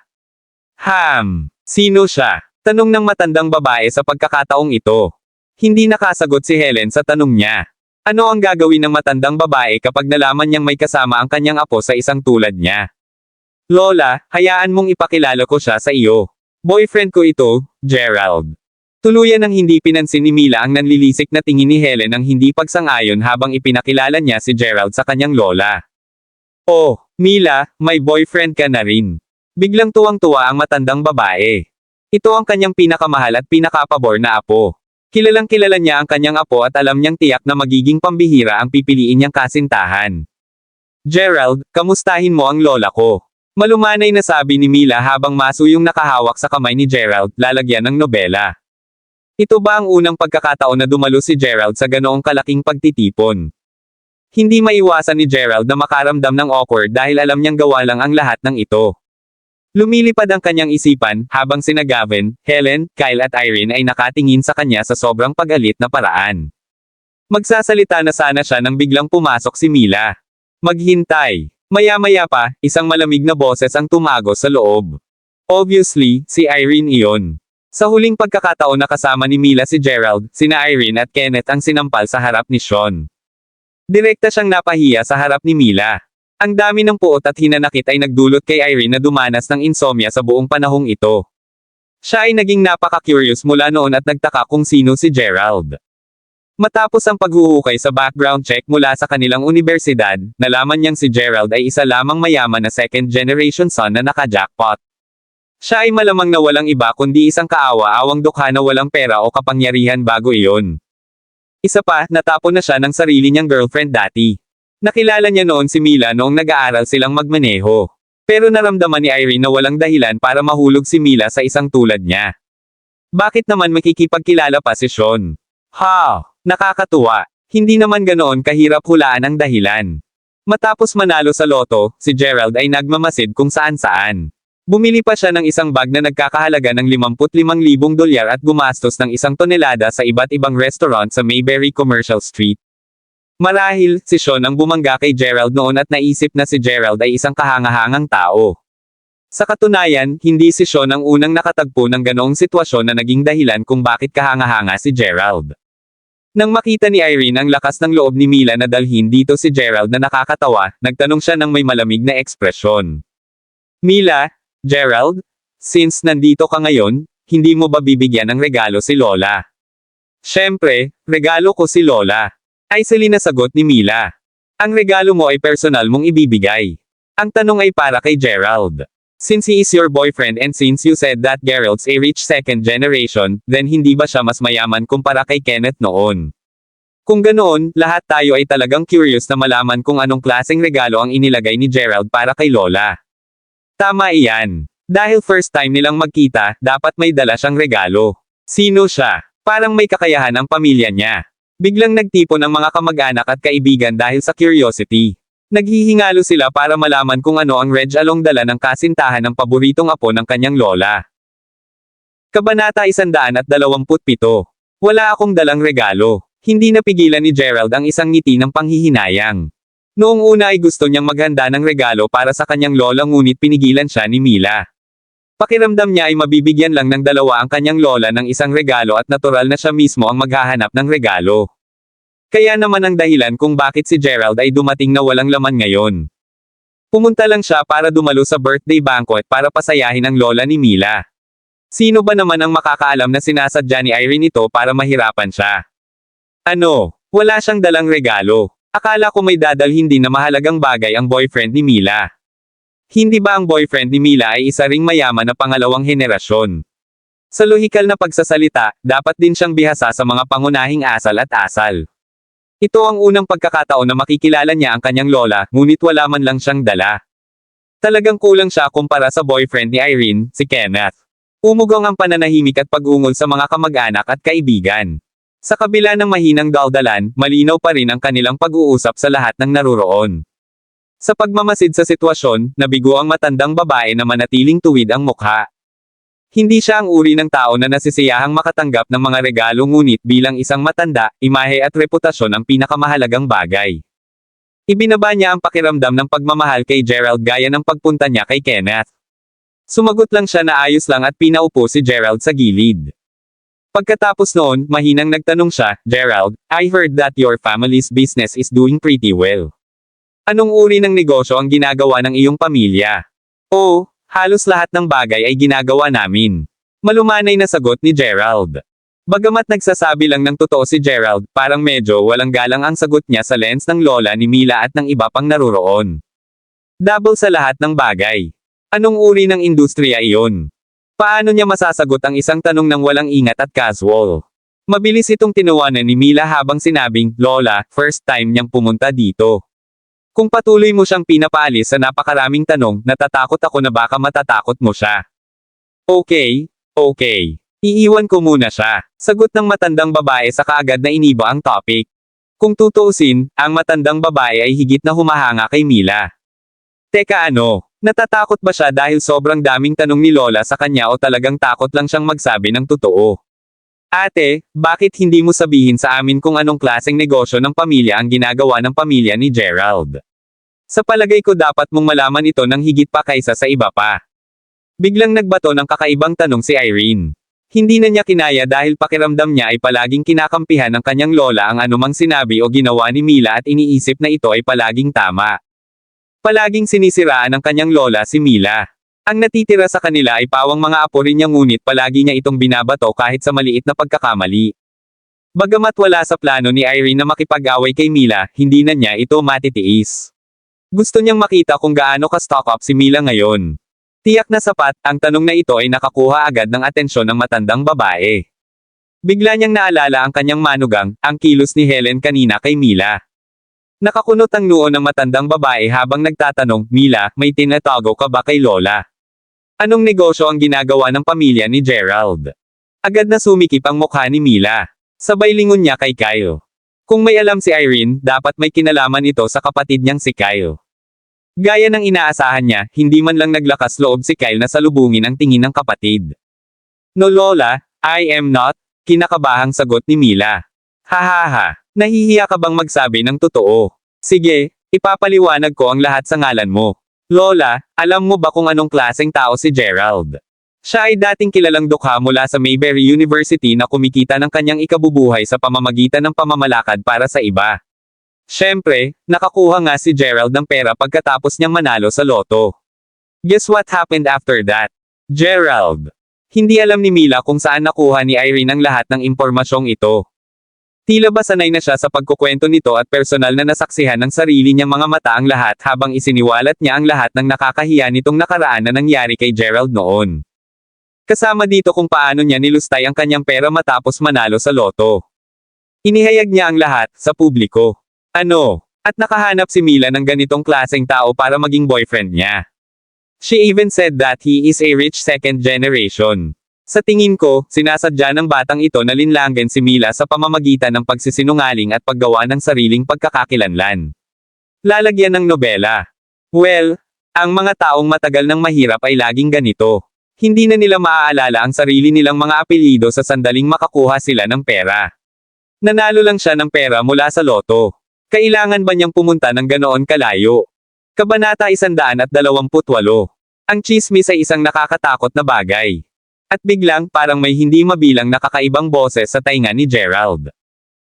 Sino siya? Tanong ng matandang babae sa pagkakataong ito. Hindi nakasagot si Helen sa tanong niya. Ano ang gagawin ng matandang babae kapag nalaman niyang may kasama ang kanyang apo sa isang tulad niya? Lola, hayaan mong ipakilala ko siya sa iyo. Boyfriend ko ito, Gerald. Tuluyan ng hindi pinansin ni Mila ang nanlilisik na tingin ni Helen ang hindi pagsang-ayon habang ipinakilala niya si Gerald sa kanyang lola. Oh, Mila, may boyfriend ka na rin. Biglang tuwang-tuwa ang matandang babae. Ito ang kanyang pinakamahal at pinakapabor na apo. Kilalang kilala niya ang kanyang apo at alam niyang tiyak na magiging pambihira ang pipiliin niyang kasintahan. Gerald, kamustahin mo ang lola ko? Malumanay na sabi ni Mila habang masuyong nakahawak sa kamay ni Gerald, lalagyan ng nobela. Ito ba ang unang pagkakataon na dumalo si Gerald sa ganoong kalaking pagtitipon? Hindi maiwasan ni Gerald na makaramdam ng awkward dahil alam niyang gawa lang ang lahat ng ito. Lumilipad ang kanyang isipan, habang sina Gavin, Helen, Kyle at Irene ay nakatingin sa kanya sa sobrang pag-alit na paraan. Magsasalita na sana siya nang biglang pumasok si Mila. Maghintay. Maya-maya pa, isang malamig na boses ang tumagos sa loob. Obviously, si Irene iyon. Sa huling pagkakataon na kasama ni Mila si Gerald, sina Irene at Kenneth ang sinampal sa harap ni Sean. Direkta siyang napahiya sa harap ni Mila. Ang dami ng puot at hinanakit ay nagdulot kay Irene na dumanas ng insomnia sa buong panahong ito. Siya ay naging napaka-curious mula noon at nagtaka kung sino si Gerald. Matapos ang paghuhukay sa background check mula sa kanilang unibersidad, nalaman niyang si Gerald ay isa lamang mayaman na second-generation son na naka-jackpot. Siya ay malamang na walang iba kundi isang kaawa-awang dukha na walang pera o kapangyarihan bago iyon. Isa pa, natapon na siya ng sarili niyang girlfriend dati. Nakilala niya noon si Mila noong nag-aaral silang magmaneho. Pero naramdaman ni Irene na walang dahilan para mahulog si Mila sa isang tulad niya. Bakit naman makikipagkilala pa si Sean? Nakakatuwa. Hindi naman ganoon kahirap hulaan ang dahilan. Matapos manalo sa loto, si Gerald ay nagmamasid kung saan-saan. Bumili pa siya ng isang bag na nagkakahalaga ng $55,000 at gumastos ng 1 tonelada sa iba't ibang restaurant sa Mayberry Commercial Street. Marahil, si Sean ang bumangga kay Gerald noon at naisip na si Gerald ay isang kahangahangang tao. Sa katunayan, hindi si Sean ang unang nakatagpo ng ganoong sitwasyon na naging dahilan kung bakit kahanga-hanga si Gerald. Nang makita ni Irene ang lakas ng loob ni Mila na dalhin dito si Gerald na nakakatawa, nagtanong siya ng may malamig na ekspresyon. Mila, Gerald, since nandito ka ngayon, hindi mo ba bibigyan ng regalo si Lola? Siyempre, regalo ko si Lola. Ay na sagot ni Mila. Ang regalo mo ay personal mong ibibigay. Ang tanong ay para kay Gerald. Since he is your boyfriend and since you said that Gerald's a rich second generation, then hindi ba siya mas mayaman kumpara kay Kenneth noon? Kung ganoon, lahat tayo ay talagang curious na malaman kung anong klaseng regalo ang inilagay ni Gerald para kay Lola. Tama iyan. Dahil first time nilang magkita, dapat may dala siyang regalo. Sino siya? Parang may kakayahan ang pamilya niya. Biglang nagtipon ang mga kamag-anak at kaibigan dahil sa curiosity. Naghihingalo sila para malaman kung ano ang Reg Along dala ng kasintahan ng paboritong apo ng kanyang lola. Kabanata 127. Wala akong dalang regalo. Hindi napigilan ni Gerald ang isang ngiti ng panghihinayang. Noong una ay gusto niyang maghanda ng regalo para sa kanyang lola ngunit pinigilan siya ni Mila. Pakiramdam niya ay mabibigyan lang ng dalawa ang kanyang lola ng isang regalo at natural na siya mismo ang maghahanap ng regalo. Kaya naman ang dahilan kung bakit si Gerald ay dumating na walang laman ngayon. Pumunta lang siya para dumalo sa birthday banquet para pasayahin ang lola ni Mila. Sino ba naman ang makakaalam na sinasadya ni Irene ito para mahirapan siya? Ano? Wala siyang dalang regalo. Akala ko may dadalhin din na mahalagang bagay ang boyfriend ni Mila. Hindi ba ang boyfriend ni Mila ay isa ring mayaman na pangalawang henerasyon? Sa lohikal na pagsasalita, dapat din siyang bihasa sa mga pangunahing asal at asal. Ito ang unang pagkakataon na makikilala niya ang kanyang lola, ngunit wala man lang siyang dala. Talagang kulang siya kumpara sa boyfriend ni Irene, si Kenneth. Umugong ang pananahimik at pag-ungol sa mga kamag-anak at kaibigan. Sa kabila ng mahinang daldalan, malinaw pa rin ang kanilang pag-uusap sa lahat ng naruroon. Sa pagmamasid sa sitwasyon, nabigo ang matandang babae na manatiling tuwid ang mukha. Hindi siya ang uri ng tao na nasisiyahang makatanggap ng mga regalo ngunit bilang isang matanda, imahe at reputasyon ang pinakamahalagang bagay. Ibinaba niya ang pakiramdam ng pagmamahal kay Gerald gaya ng pagpunta niya kay Kenneth. Sumagot lang siya na ayos lang at pinaupo si Gerald sa gilid. Pagkatapos noon, mahinang nagtanong siya, Gerald, I heard that your family's business is doing pretty well. Anong uri ng negosyo ang ginagawa ng iyong pamilya? Oh, halos lahat ng bagay ay ginagawa namin. Malumanay na sagot ni Gerald. Bagamat nagsasabi lang ng totoo si Gerald, parang medyo walang galang ang sagot niya sa lens ng lola ni Mila at ng iba pang naruroon. Double sa lahat ng bagay. Anong uri ng industriya iyon? Paano niya masasagot ang isang tanong ng walang ingat at casual? Mabilis itong tinawanan ni Mila habang sinabing, Lola, first time niyang pumunta dito. Kung patuloy mo siyang pinapaalis sa napakaraming tanong, natatakot ako na baka matatakot mo siya. Okay. Iiwan ko muna siya. Sagot ng matandang babae sa kaagad na iniba ang topic. Kung tutuusin, ang matandang babae ay higit na humahanga kay Mila. Teka ano, natatakot ba siya dahil sobrang daming tanong ni Lola sa kanya o talagang takot lang siyang magsabi ng totoo? Ate, bakit hindi mo sabihin sa amin kung anong klaseng negosyo ng pamilya ang ginagawa ng pamilya ni Gerald? Sa palagay ko dapat mong malaman ito ng higit pa kaysa sa iba pa. Biglang nagbato ng kakaibang tanong si Irene. Hindi na niya kinaya dahil pakiramdam niya ay palaging kinakampihan ng kanyang lola ang anumang sinabi o ginawa ni Mila at iniisip na ito ay palaging tama. Palaging sinisiraan ng kanyang lola si Mila. Ang natitira sa kanila ay pawang mga apo rin niya ngunit palagi niya itong binabato kahit sa maliit na pagkakamali. Bagamat wala sa plano ni Irene na makipag-away kay Mila, hindi na niya ito matitiis. Gusto niyang makita kung gaano ka-stock up si Mila ngayon. Tiyak na sapat, ang tanong na ito ay nakakuha agad ng atensyon ng matandang babae. Bigla niyang naalala ang kanyang manugang, ang kilos ni Helen kanina kay Mila. Nakakunot ang noo ng matandang babae habang nagtatanong, Mila, may tinatago ka ba kay Lola? Anong negosyo ang ginagawa ng pamilya ni Gerald? Agad na sumikip ang mukha ni Mila. Sabay lingon niya kay Kyle. Kung may alam si Irene, dapat may kinalaman ito sa kapatid niyang si Kyle. Gaya ng inaasahan niya, hindi man lang naglakas loob si Kyle na salubungin ang tingin ng kapatid. No Lola, I am not, kinakabahang sagot ni Mila. Hahaha. Nahihiya ka bang magsabi ng totoo? Sige, ipapaliwanag ko ang lahat sa ngalan mo. Lola, alam mo ba kung anong klaseng tao si Gerald? Siya ay dating kilalang dukha mula sa Mayberry University na kumikita ng kanyang ikabubuhay sa pamamagitan ng pamamalakad para sa iba. Siyempre, nakakuha nga si Gerald ng pera pagkatapos niyang manalo sa loto. Guess what happened after that? Gerald. Hindi alam ni Mila kung saan nakuha ni Irene ang lahat ng impormasyong ito. Tila ba sanay na siya sa pagkukwento nito at personal na nasaksihan ng sarili niyang mga mata ang lahat habang isiniwalat niya ang lahat ng nakakahiya nitong nakaraan na nangyari kay Gerald noon. Kasama dito kung paano niya nilustay ang kanyang pera matapos manalo sa loto. Inihayag niya ang lahat sa publiko. Ano? At nakahanap si Mila ng ganitong klaseng tao para maging boyfriend niya. She even said that he is a rich second generation. Sa tingin ko, sinasadya ng batang ito na linlanggan si Mila sa pamamagitan ng pagsisinungaling at paggawa ng sariling pagkakakilanlan. Lalagyan ng nobela. Well, ang mga taong matagal ng mahirap ay laging ganito. Hindi na nila maaalala ang sarili nilang mga apelyido sa sandaling makakuha sila ng pera. Nanalo lang siya ng pera mula sa loto. Kailangan ba niyang pumunta ng ganoon kalayo? Kabanata 128. Ang chismis ay isang nakakatakot na bagay. At biglang, parang may hindi mabilang na kakaibang boses sa tainga ni Gerald.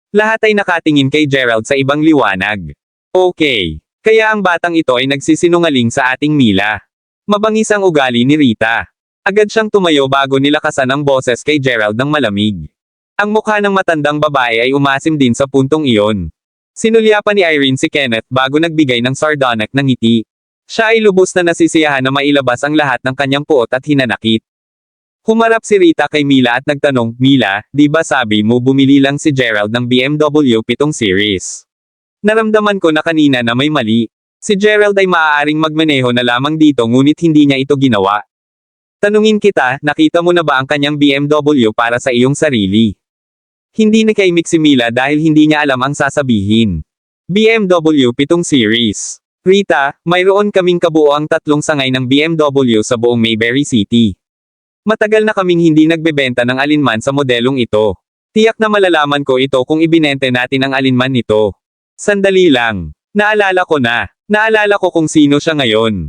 Lahat ay nakatingin kay Gerald sa ibang liwanag. Okay. Kaya ang batang ito ay nagsisinungaling sa ating Mila. Mabangis ang ugali ni Rita. Agad siyang tumayo bago nilakasan ang boses kay Gerald ng malamig. Ang mukha ng matandang babae ay umasim din sa puntong iyon. Sinulyapan ni Irene si Kenneth bago nagbigay ng sardonic na ngiti. Siya ay lubos na nasisiyahan na mailabas ang lahat ng kanyang puot at hinanakit. Humarap si Rita kay Mila at nagtanong, Mila, di ba sabi mo bumili lang si Gerald ng BMW 7 Series? Naramdaman ko na kanina na may mali. Si Gerald ay maaaring magmaneho na lamang dito ngunit hindi niya ito ginawa. Tanungin kita, nakita mo na ba ang kanyang BMW para sa iyong sarili? Hindi nakaimik si Mila dahil hindi niya alam ang sasabihin. BMW 7 Series. Rita, mayroon kaming kabuoang 3 sangay ng BMW sa buong Mayberry City. Matagal na kaming hindi nagbebenta ng alinman sa modelong ito. Tiyak na malalaman ko ito kung ibinente natin ang alinman nito. Sandali lang. Naalala ko na. Naalala ko kung sino siya ngayon.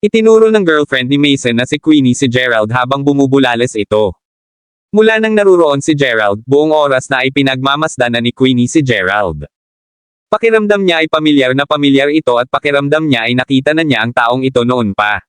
Itinuro ng girlfriend ni Mason na si Queenie si Gerald habang bumubulales ito. Mula nang naruroon si Gerald, buong oras na ay pinagmamasdan na ni Queenie si Gerald. Pakiramdam niya ay pamilyar na pamilyar ito at pakiramdam niya ay nakita na niya ang taong ito noon pa.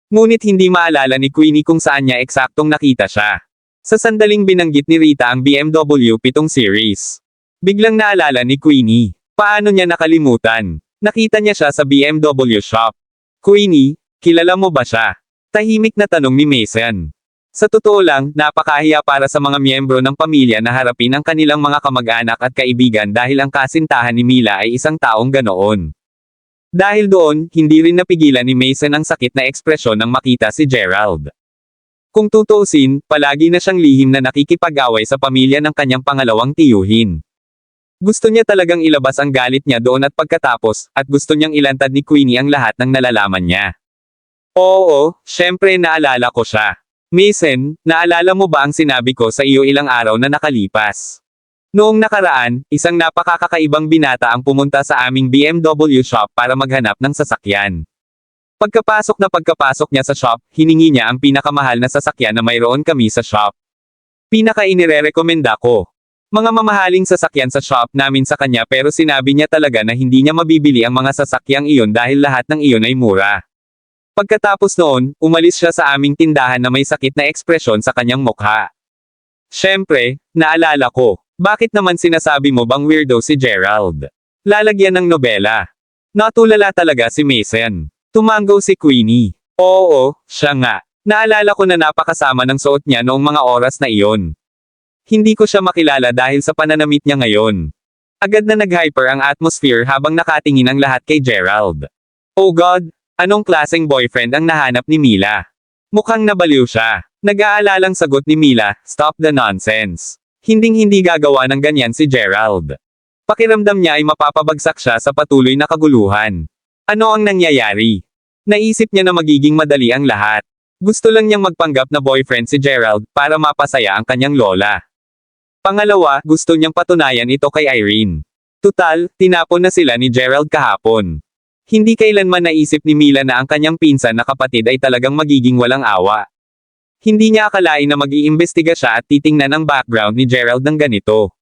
Ngunit hindi maalala ni Queenie kung saan niya eksaktong nakita siya. Sa sandaling binanggit ni Rita ang BMW 7 Series. Biglang naalala ni Queenie. Paano niya nakalimutan? Nakita niya siya sa BMW shop. Queenie, kilala mo ba siya? Tahimik na tanong ni Mason. Sa totoo lang, napakahiya para sa mga miyembro ng pamilya na harapin ang kanilang mga kamag-anak at kaibigan dahil ang kasintahan ni Mila ay isang taong ganoon. Dahil doon, hindi rin napigilan ni Mason ang sakit na ekspresyon nang makita si Gerald. Kung tutuusin, palagi na siyang lihim na nakikipag-away sa pamilya ng kanyang pangalawang tiyuhin. Gusto niya talagang ilabas ang galit niya doon at pagkatapos, at gusto niyang ilantad ni Queenie ang lahat ng nalalaman niya. Oo, syempre naalala ko siya. Mason, naalala mo ba ang sinabi ko sa iyo ilang araw na nakalipas? Noong nakaraan, isang napakakakaibang binata ang pumunta sa aming BMW shop para maghanap ng sasakyan. Pagkapasok niya sa shop, hiningi niya ang pinakamahal na sasakyan na mayroon kami sa shop. Pinaka-inirekomenda ko. Mga mamahaling sasakyan sa shop namin sa kanya pero sinabi niya talaga na hindi niya mabibili ang mga sasakyang iyon dahil lahat ng iyon ay mura. Pagkatapos noon, umalis siya sa aming tindahan na may sakit na ekspresyon sa kanyang mukha. Siyempre, naalala ko. Bakit naman sinasabi mo bang weirdo si Gerald? Lalagyan ng nobela. Natulala talaga si Mason. Tumanggaw si Queenie. Oo, siya nga. Naalala ko na napakasama ng suot niya noong mga oras na iyon. Hindi ko siya makilala dahil sa pananamit niya ngayon. Agad na nag-hyper ang atmosphere habang nakatingin ang lahat kay Gerald. Oh God, anong klaseng boyfriend ang nahanap ni Mila? Mukhang nabaliw siya. Nag-aalalang sagot ni Mila, stop the nonsense. Hinding-hindi gagawa ng ganyan si Gerald. Pakiramdam niya ay mapapabagsak siya sa patuloy na kaguluhan. Ano ang nangyayari? Naisip niya na magiging madali ang lahat. Gusto lang niyang magpanggap na boyfriend si Gerald para mapasaya ang kanyang lola. Pangalawa, gusto niyang patunayan ito kay Irene. Tutal, tinapon na sila ni Gerald kahapon. Hindi kailanman naisip ni Mila na ang kanyang pinsan na kapatid ay talagang magiging walang awa. Hindi niya akalain na mag-iimbestiga siya at titingnan ang background ni Gerald ng ganito.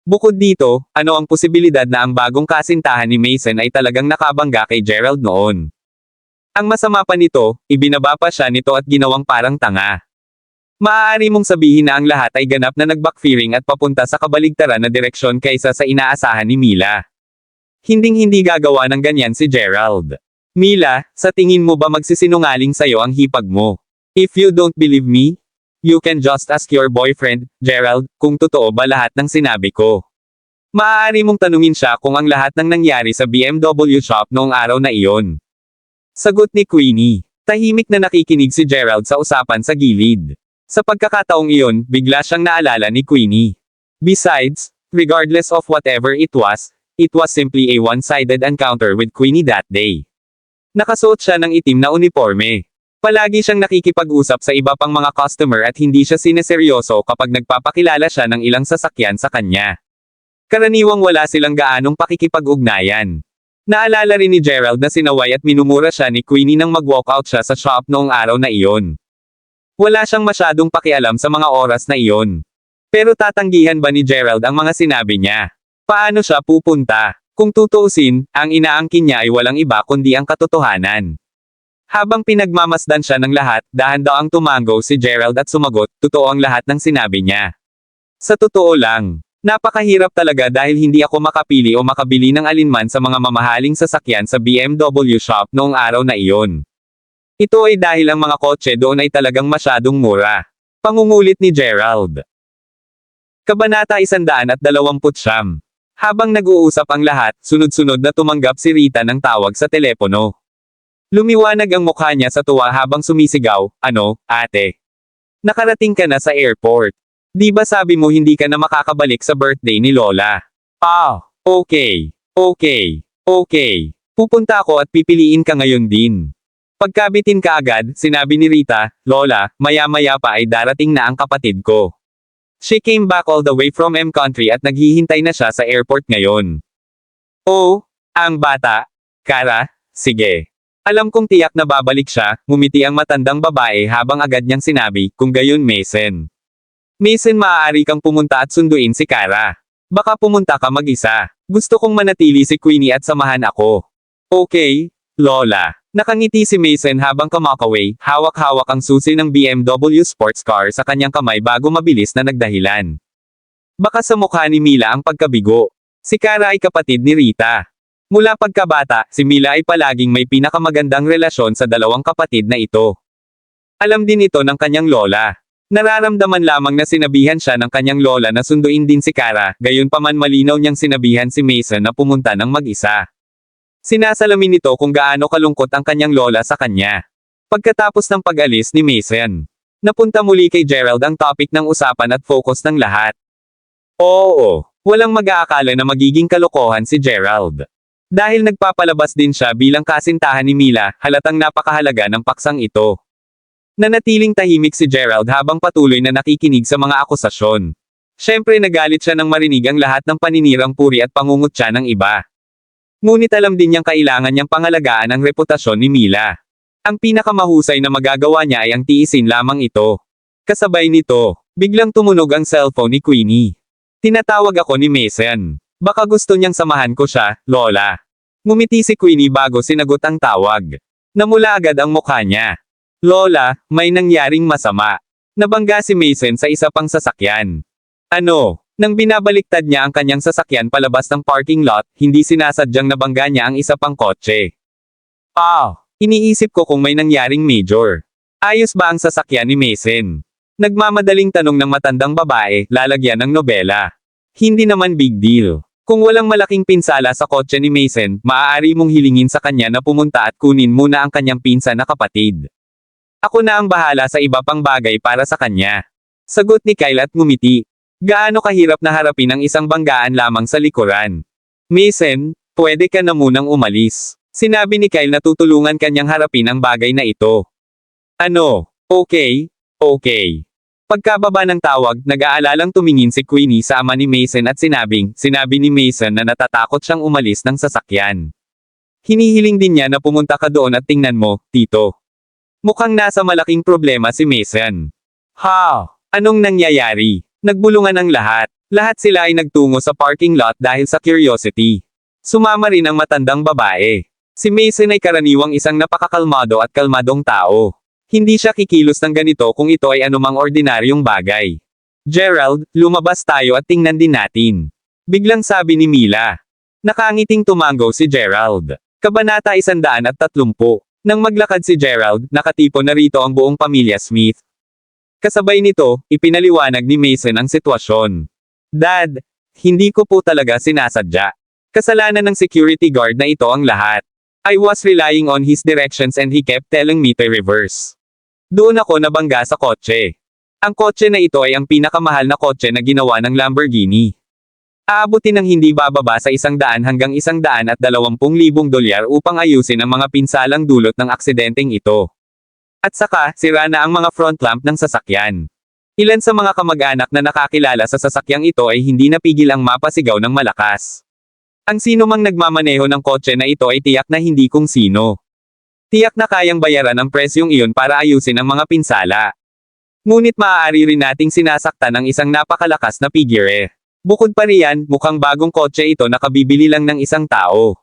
Bukod dito, ano ang posibilidad na ang bagong kasintahan ni Mason ay talagang nakabangga kay Gerald noon? Ang masama pa nito, ibinaba pa siya nito at ginawang parang tanga. Maaari mong sabihin na ang lahat ay ganap na nag-backfiring at papunta sa kabaligtaran na direksyon kaysa sa inaasahan ni Mila. Hinding-hindi gagawa ng ganyan si Gerald. Mila, sa tingin mo ba magsisinungaling sa'yo ang hipag mo? If you don't believe me, you can just ask your boyfriend, Gerald, kung totoo ba lahat ng sinabi ko. Maaari mong tanungin siya kung ang lahat ng nangyari sa BMW shop noong araw na iyon. Sagot ni Queenie. Tahimik na nakikinig si Gerald sa usapan sa gilid. Sa pagkakataong iyon, bigla siyang naalala ni Queenie. Besides, regardless of whatever it was simply a one-sided encounter with Queenie that day. Nakasuot siya ng itim na uniforme. Palagi siyang nakikipag-usap sa iba pang mga customer at hindi siya sineseryoso kapag nagpapakilala siya ng ilang sasakyan sa kanya. Karaniwang wala silang gaanong pakikipag-ugnayan. Naalala rin ni Gerald na sinaway at minumura siya ni Queenie nang mag-walkout siya sa shop noong araw na iyon. Wala siyang masyadong pakialam sa mga oras na iyon. Pero tatanggihan ba ni Gerald ang mga sinabi niya? Paano siya pupunta? Kung tutuusin, ang inaangkin niya ay walang iba kundi ang katotohanan. Habang pinagmamasdan siya ng lahat, dahan-daang tumango si Gerald at sumagot, totoo ang lahat ng sinabi niya. Sa totoo lang, napakahirap talaga dahil hindi ako makapili o makabili ng alinman sa mga mamahaling sasakyan sa BMW shop noong araw na iyon. Ito ay dahil ang mga kotse doon ay talagang masyadong mura. Pangungulit ni Gerald. Kabanata 129. Habang nag-uusap ang lahat, sunod-sunod na tumanggap si Rita ng tawag sa telepono. Lumiwanag ang mukha niya sa tuwa habang sumisigaw, ano, ate? Nakarating ka na sa airport. Di ba sabi mo hindi ka na makakabalik sa birthday ni Lola? Ah, okay. Pupunta ako at pipiliin ka ngayon din. Pagkabitin ka agad, sinabi ni Rita, Lola, maya-maya pa ay darating na ang kapatid ko. She came back all the way from M Country at naghihintay na siya sa airport ngayon. Oh, ang bata. Kara, sige. Alam kong tiyak na babalik siya, ngumiti ang matandang babae habang agad niyang sinabi, kung gayon Mason. Mason, maaari kang pumunta at sunduin si Kara. Baka pumunta ka mag-isa. Gusto kong manatili si Queenie at samahan ako. Okay, Lola. Nakangiti si Mason habang kumakaway, hawak-hawak ang susi ng BMW sports car sa kanyang kamay bago mabilis na nagdahilan. Baka sa mukha ni Mila ang pagkabigo. Si Kara ay kapatid ni Rita. Mula pagkabata, si Mila ay palaging may pinakamagandang relasyon sa dalawang kapatid na ito. Alam din ito ng kanyang lola. Nararamdaman lamang na sinabihan siya ng kanyang lola na sunduin din si Kara, gayunpaman malinaw niyang sinabihan si Mason na pumunta ng mag-isa. Sinasalamin nito kung gaano kalungkot ang kanyang lola sa kanya. Pagkatapos ng pag-alis ni Mason, napunta muli kay Gerald ang topic ng usapan at focus ng lahat. Oo, walang mag-aakala na magiging kalokohan si Gerald. Dahil nagpapalabas din siya bilang kasintahan ni Mila, halatang napakahalaga ng paksang ito. Nanatiling tahimik si Gerald habang patuloy na nakikinig sa mga akusasyon. Siyempre nagalit siya nang marinig ang lahat ng paninirang puri at pangungutya ng iba. Ngunit alam din niyang kailangan niyang pangalagaan ang reputasyon ni Mila. Ang pinakamahusay na magagawa niya ay ang tiisin lamang ito. Kasabay nito, biglang tumunog ang cellphone ni Queenie. Tinatawag ako ni Mason. Baka gusto niyang samahan ko siya, Lola. Ngumiti si Queenie bago sinagot ang tawag. Namula agad ang mukha niya. Lola, may nangyaring masama. Nabangga si Mason sa isa pang sasakyan. Ano? Nang binabaliktad niya ang kanyang sasakyan palabas ng parking lot, hindi sinasadyang nabangga niya ang isa pang kotse. Iniisip ko kung may nangyaring major. Ayos ba ang sasakyan ni Mason? Nagmamadaling tanong ng matandang babae, lalagyan ng nobela. Hindi naman big deal. Kung walang malaking pinsala sa kotse ni Mason, maaari mong hilingin sa kanya na pumunta at kunin muna ang kanyang pinsan na kapatid. Ako na ang bahala sa iba pang bagay para sa kanya. Sagot ni Kyle at ngumiti. Gaano kahirap na harapin ang isang banggaan lamang sa likuran? Mason, pwede ka na munang umalis. Sinabi ni Kyle na tutulungan kanyang harapin ang bagay na ito. Ano? Okay. Pagkababa ng tawag, nag-aalalang tumingin si Queenie sa ama ni Mason at sinabi ni Mason na natatakot siyang umalis ng sasakyan. Hinihiling din niya na pumunta ka doon at tingnan mo, Tito. Mukhang nasa malaking problema si Mason. Ha? Anong nangyayari? Nagbulungan ang lahat. Lahat sila ay nagtungo sa parking lot dahil sa curiosity. Sumama rin ang matandang babae. Si Mason ay karaniwang isang napakakalmado at kalmadong tao. Hindi siya kikilos ng ganito kung ito ay anumang ordinaryong bagay. Gerald, lumabas tayo at tingnan din natin. Biglang sabi ni Mila. Nakangiting tumango si Gerald. Kabanata 130. Nang maglakad si Gerald, nakatipon na rito ang buong pamilya Smith. Kasabay nito, ipinaliwanag ni Mason ang sitwasyon. Dad, hindi ko po talaga sinasadya. Kasalanan ng security guard na ito ang lahat. I was relying on his directions and he kept telling me to reverse. Doon ako nabangga sa kotse. Ang kotse na ito ay ang pinakamahal na kotse na ginawa ng Lamborghini. Aabutin ng hindi bababa sa 100 hanggang 120,000 dolyar upang ayusin ang mga pinsalang dulot ng aksidenteng ito. At saka, sira na ang mga front lamp ng sasakyan. Ilan sa mga kamag-anak na nakakilala sa sasakyang ito ay hindi napigil ang mapasigaw ng malakas. Ang sino mang nagmamaneho ng kotse na ito ay tiyak na hindi kung sino. Tiyak na kayang bayaran ang presyong iyon para ayusin ang mga pinsala. Ngunit maaari rin nating sinasaktan ng isang napakalakas na figure. Bukod pa riyan, mukhang bagong kotse ito na kabibili lang ng isang tao.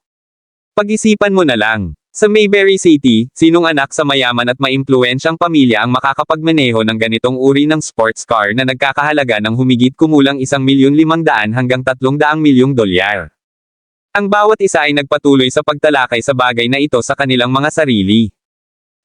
Pag-isipan mo na lang. Sa Mayberry City, sinong anak sa mayaman at maimpluwensyang pamilya ang makakapagmaneho ng ganitong uri ng sports car na nagkakahalaga ng humigit kumulang 1,500,000 hanggang 300,000,000 dolyar? Ang bawat isa ay nagpatuloy sa pagtalakay sa bagay na ito sa kanilang mga sarili.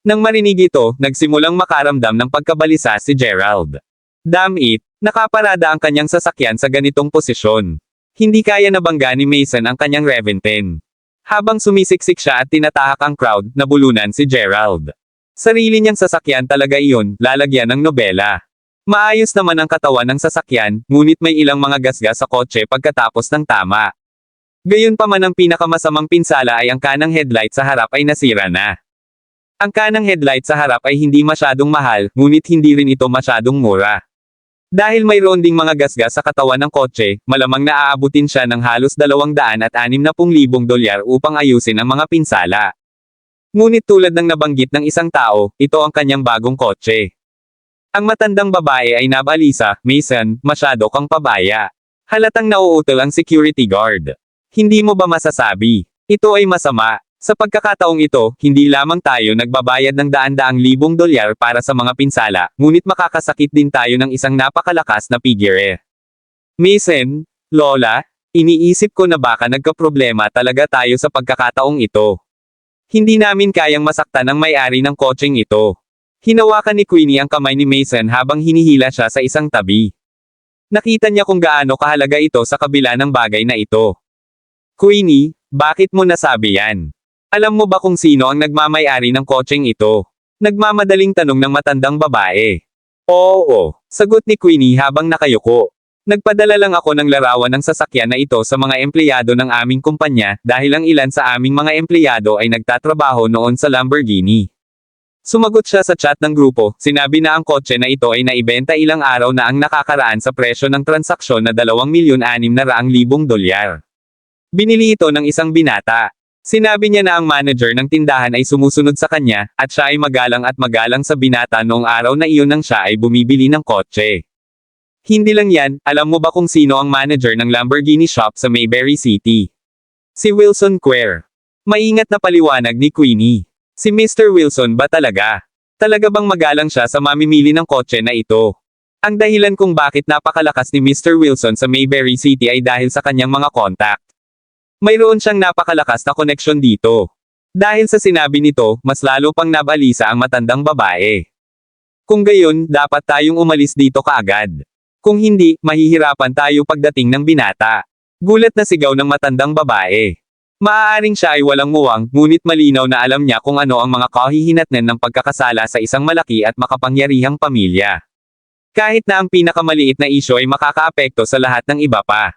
Nang marinig ito, nagsimulang makaramdam ng pagkabalisa si Gerald. Damn it, nakaparada ang kanyang sasakyan sa ganitong posisyon. Hindi kaya nabangga ni Mason ang kanyang Reventen. Habang sumisiksik siya at tinatahak ang crowd, nabulunan si Gerald. Sarili niyang sasakyan talaga iyon, lalagyan ng nobela. Maayos naman ang katawan ng sasakyan, ngunit may ilang mga gasgas sa kotse pagkatapos ng tama. Gayunpaman ang pinakamasamang pinsala ay ang kanang headlight sa harap ay nasira na. Ang kanang headlight sa harap ay hindi masyadong mahal, ngunit hindi rin ito masyadong mura. Dahil mayroon ding mga gasgas sa katawan ng kotse, malamang naaabutin siya ng halos 260,000 dolyar upang ayusin ang mga pinsala. Ngunit tulad ng nabanggit ng isang tao, ito ang kanyang bagong kotse. Ang matandang babae ay nabalisa, Mason, masyado kang pabaya. Halatang nauutal ang security guard. Hindi mo ba masasabi? Ito ay masama. Sa pagkakataong ito, hindi lamang tayo nagbabayad ng daan-daang libong dolyar para sa mga pinsala, ngunit makakasakit din tayo ng isang napakalakas na figure. Mason, Lola, iniisip ko na baka nagkaproblema talaga tayo sa pagkakataong ito. Hindi namin kayang masaktan ang may-ari ng kotseng ito. Hinawakan ni Queenie ang kamay ni Mason habang hinihila siya sa isang tabi. Nakita niya kung gaano kahalaga ito sa kabila ng bagay na ito. Queenie, bakit mo nasabi yan? Alam mo ba kung sino ang nagmamay-ari ng kotseng ito? Nagmamadaling tanong ng matandang babae. Oo, sagot ni Queenie habang nakayuko. Nagpadala lang ako ng larawan ng sasakyan na ito sa mga empleyado ng aming kumpanya dahil ang ilan sa aming mga empleyado ay nagtatrabaho noon sa Lamborghini. Sumagot siya sa chat ng grupo, sinabi na ang kotse na ito ay naibenta ilang araw na ang nakakaraan sa presyo ng transaksyon na 2,600,000 dolyar. Binili ito ng isang binata. Sinabi niya na ang manager ng tindahan ay sumusunod sa kanya, at siya ay magalang at magalang sa binata noong araw na iyon nang siya ay bumibili ng kotse. Hindi lang yan, alam mo ba kung sino ang manager ng Lamborghini shop sa Mayberry City? Si Wilson Quer. Maingat na paliwanag ni Queenie. Si Mr. Wilson ba talaga? Talaga bang magalang siya sa mamimili ng kotse na ito? Ang dahilan kung bakit napakalakas ni Mr. Wilson sa Mayberry City ay dahil sa kanyang mga contact. Mayroon siyang napakalakas na koneksyon dito. Dahil sa sinabi nito, mas lalo pang nabalisa ang matandang babae. Kung gayon, dapat tayong umalis dito kaagad. Kung hindi, mahihirapan tayo pagdating ng binata. Gulat na sigaw ng matandang babae. Maaaring siya ay walang muwang, ngunit malinaw na alam niya kung ano ang mga kahihinatnan ng pagkakasala sa isang malaki at makapangyarihang pamilya. Kahit na ang pinakamaliit na isyo ay makakaapekto sa lahat ng iba pa.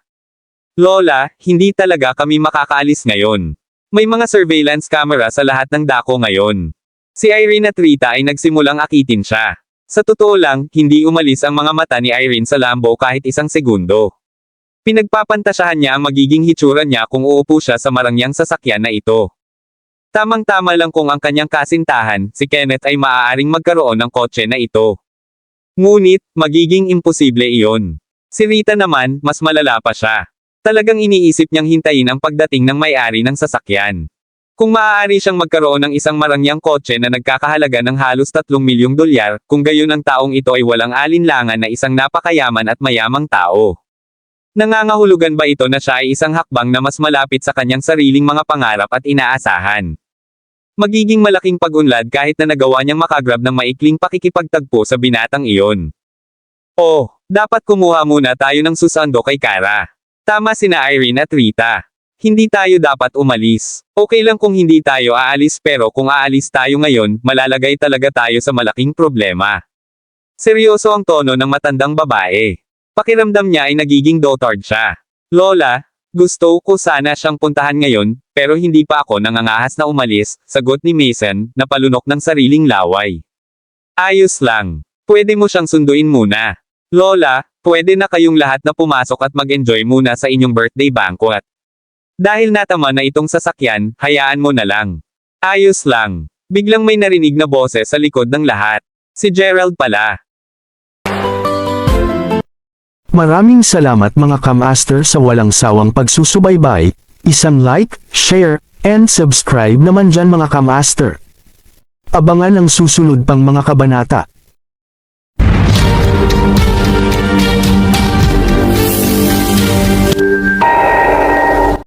Lola, hindi talaga kami makakaalis ngayon. May mga surveillance camera sa lahat ng dako ngayon. Si Irene at Rita ay nagsimulang akitin siya. Sa totoo lang, hindi umalis ang mga mata ni Irene sa Lambo kahit isang segundo. Pinagpapantasyahan niya ang magiging hitsura niya kung uupo siya sa marangyang sasakyan na ito. Tamang-tama lang kung ang kanyang kasintahan, si Kenneth ay maaaring magkaroon ng kotse na ito. Ngunit, magiging imposible iyon. Si Rita naman, mas malala pa siya. Talagang iniisip niyang hintayin ang pagdating ng may-ari ng sasakyan. Kung maaari siyang magkaroon ng isang marangyang kotse na nagkakahalaga ng halos 3 milyong dolyar, kung gayon ang taong ito ay walang alinlangan na isang napakayaman at mayamang tao. Nangangahulugan ba ito na siya ay isang hakbang na mas malapit sa kanyang sariling mga pangarap at inaasahan? Magiging malaking pag-unlad kahit na nagawa niyang makagrab ng maikling pakikipagtagpo sa binatang iyon. Oh, dapat kumuha muna tayo ng susando kay Kara. Tama sina Irene at Rita. Hindi tayo dapat umalis. Okay lang kung hindi tayo aalis pero kung aalis tayo ngayon, malalagay talaga tayo sa malaking problema. Seryoso ang tono ng matandang babae. Pakiramdam niya ay nagiging dotard siya. Lola, gusto ko sana siyang puntahan ngayon, pero hindi pa ako nangangahas na umalis, sagot ni Mason, na palunok ng sariling laway. Ayos lang. Pwede mo siyang sunduin muna. Lola, pwede na kayong lahat na pumasok at mag-enjoy muna sa inyong birthday banquet. Dahil natama na itong sasakyan, hayaan mo na lang. Ayos lang. Biglang may narinig na boses sa likod ng lahat. Si Gerald pala. Maraming salamat mga kamaster sa walang sawang pagsusubaybay. Isang like, share, and subscribe naman dyan mga kamaster. Abangan ang susunod pang mga kabanata.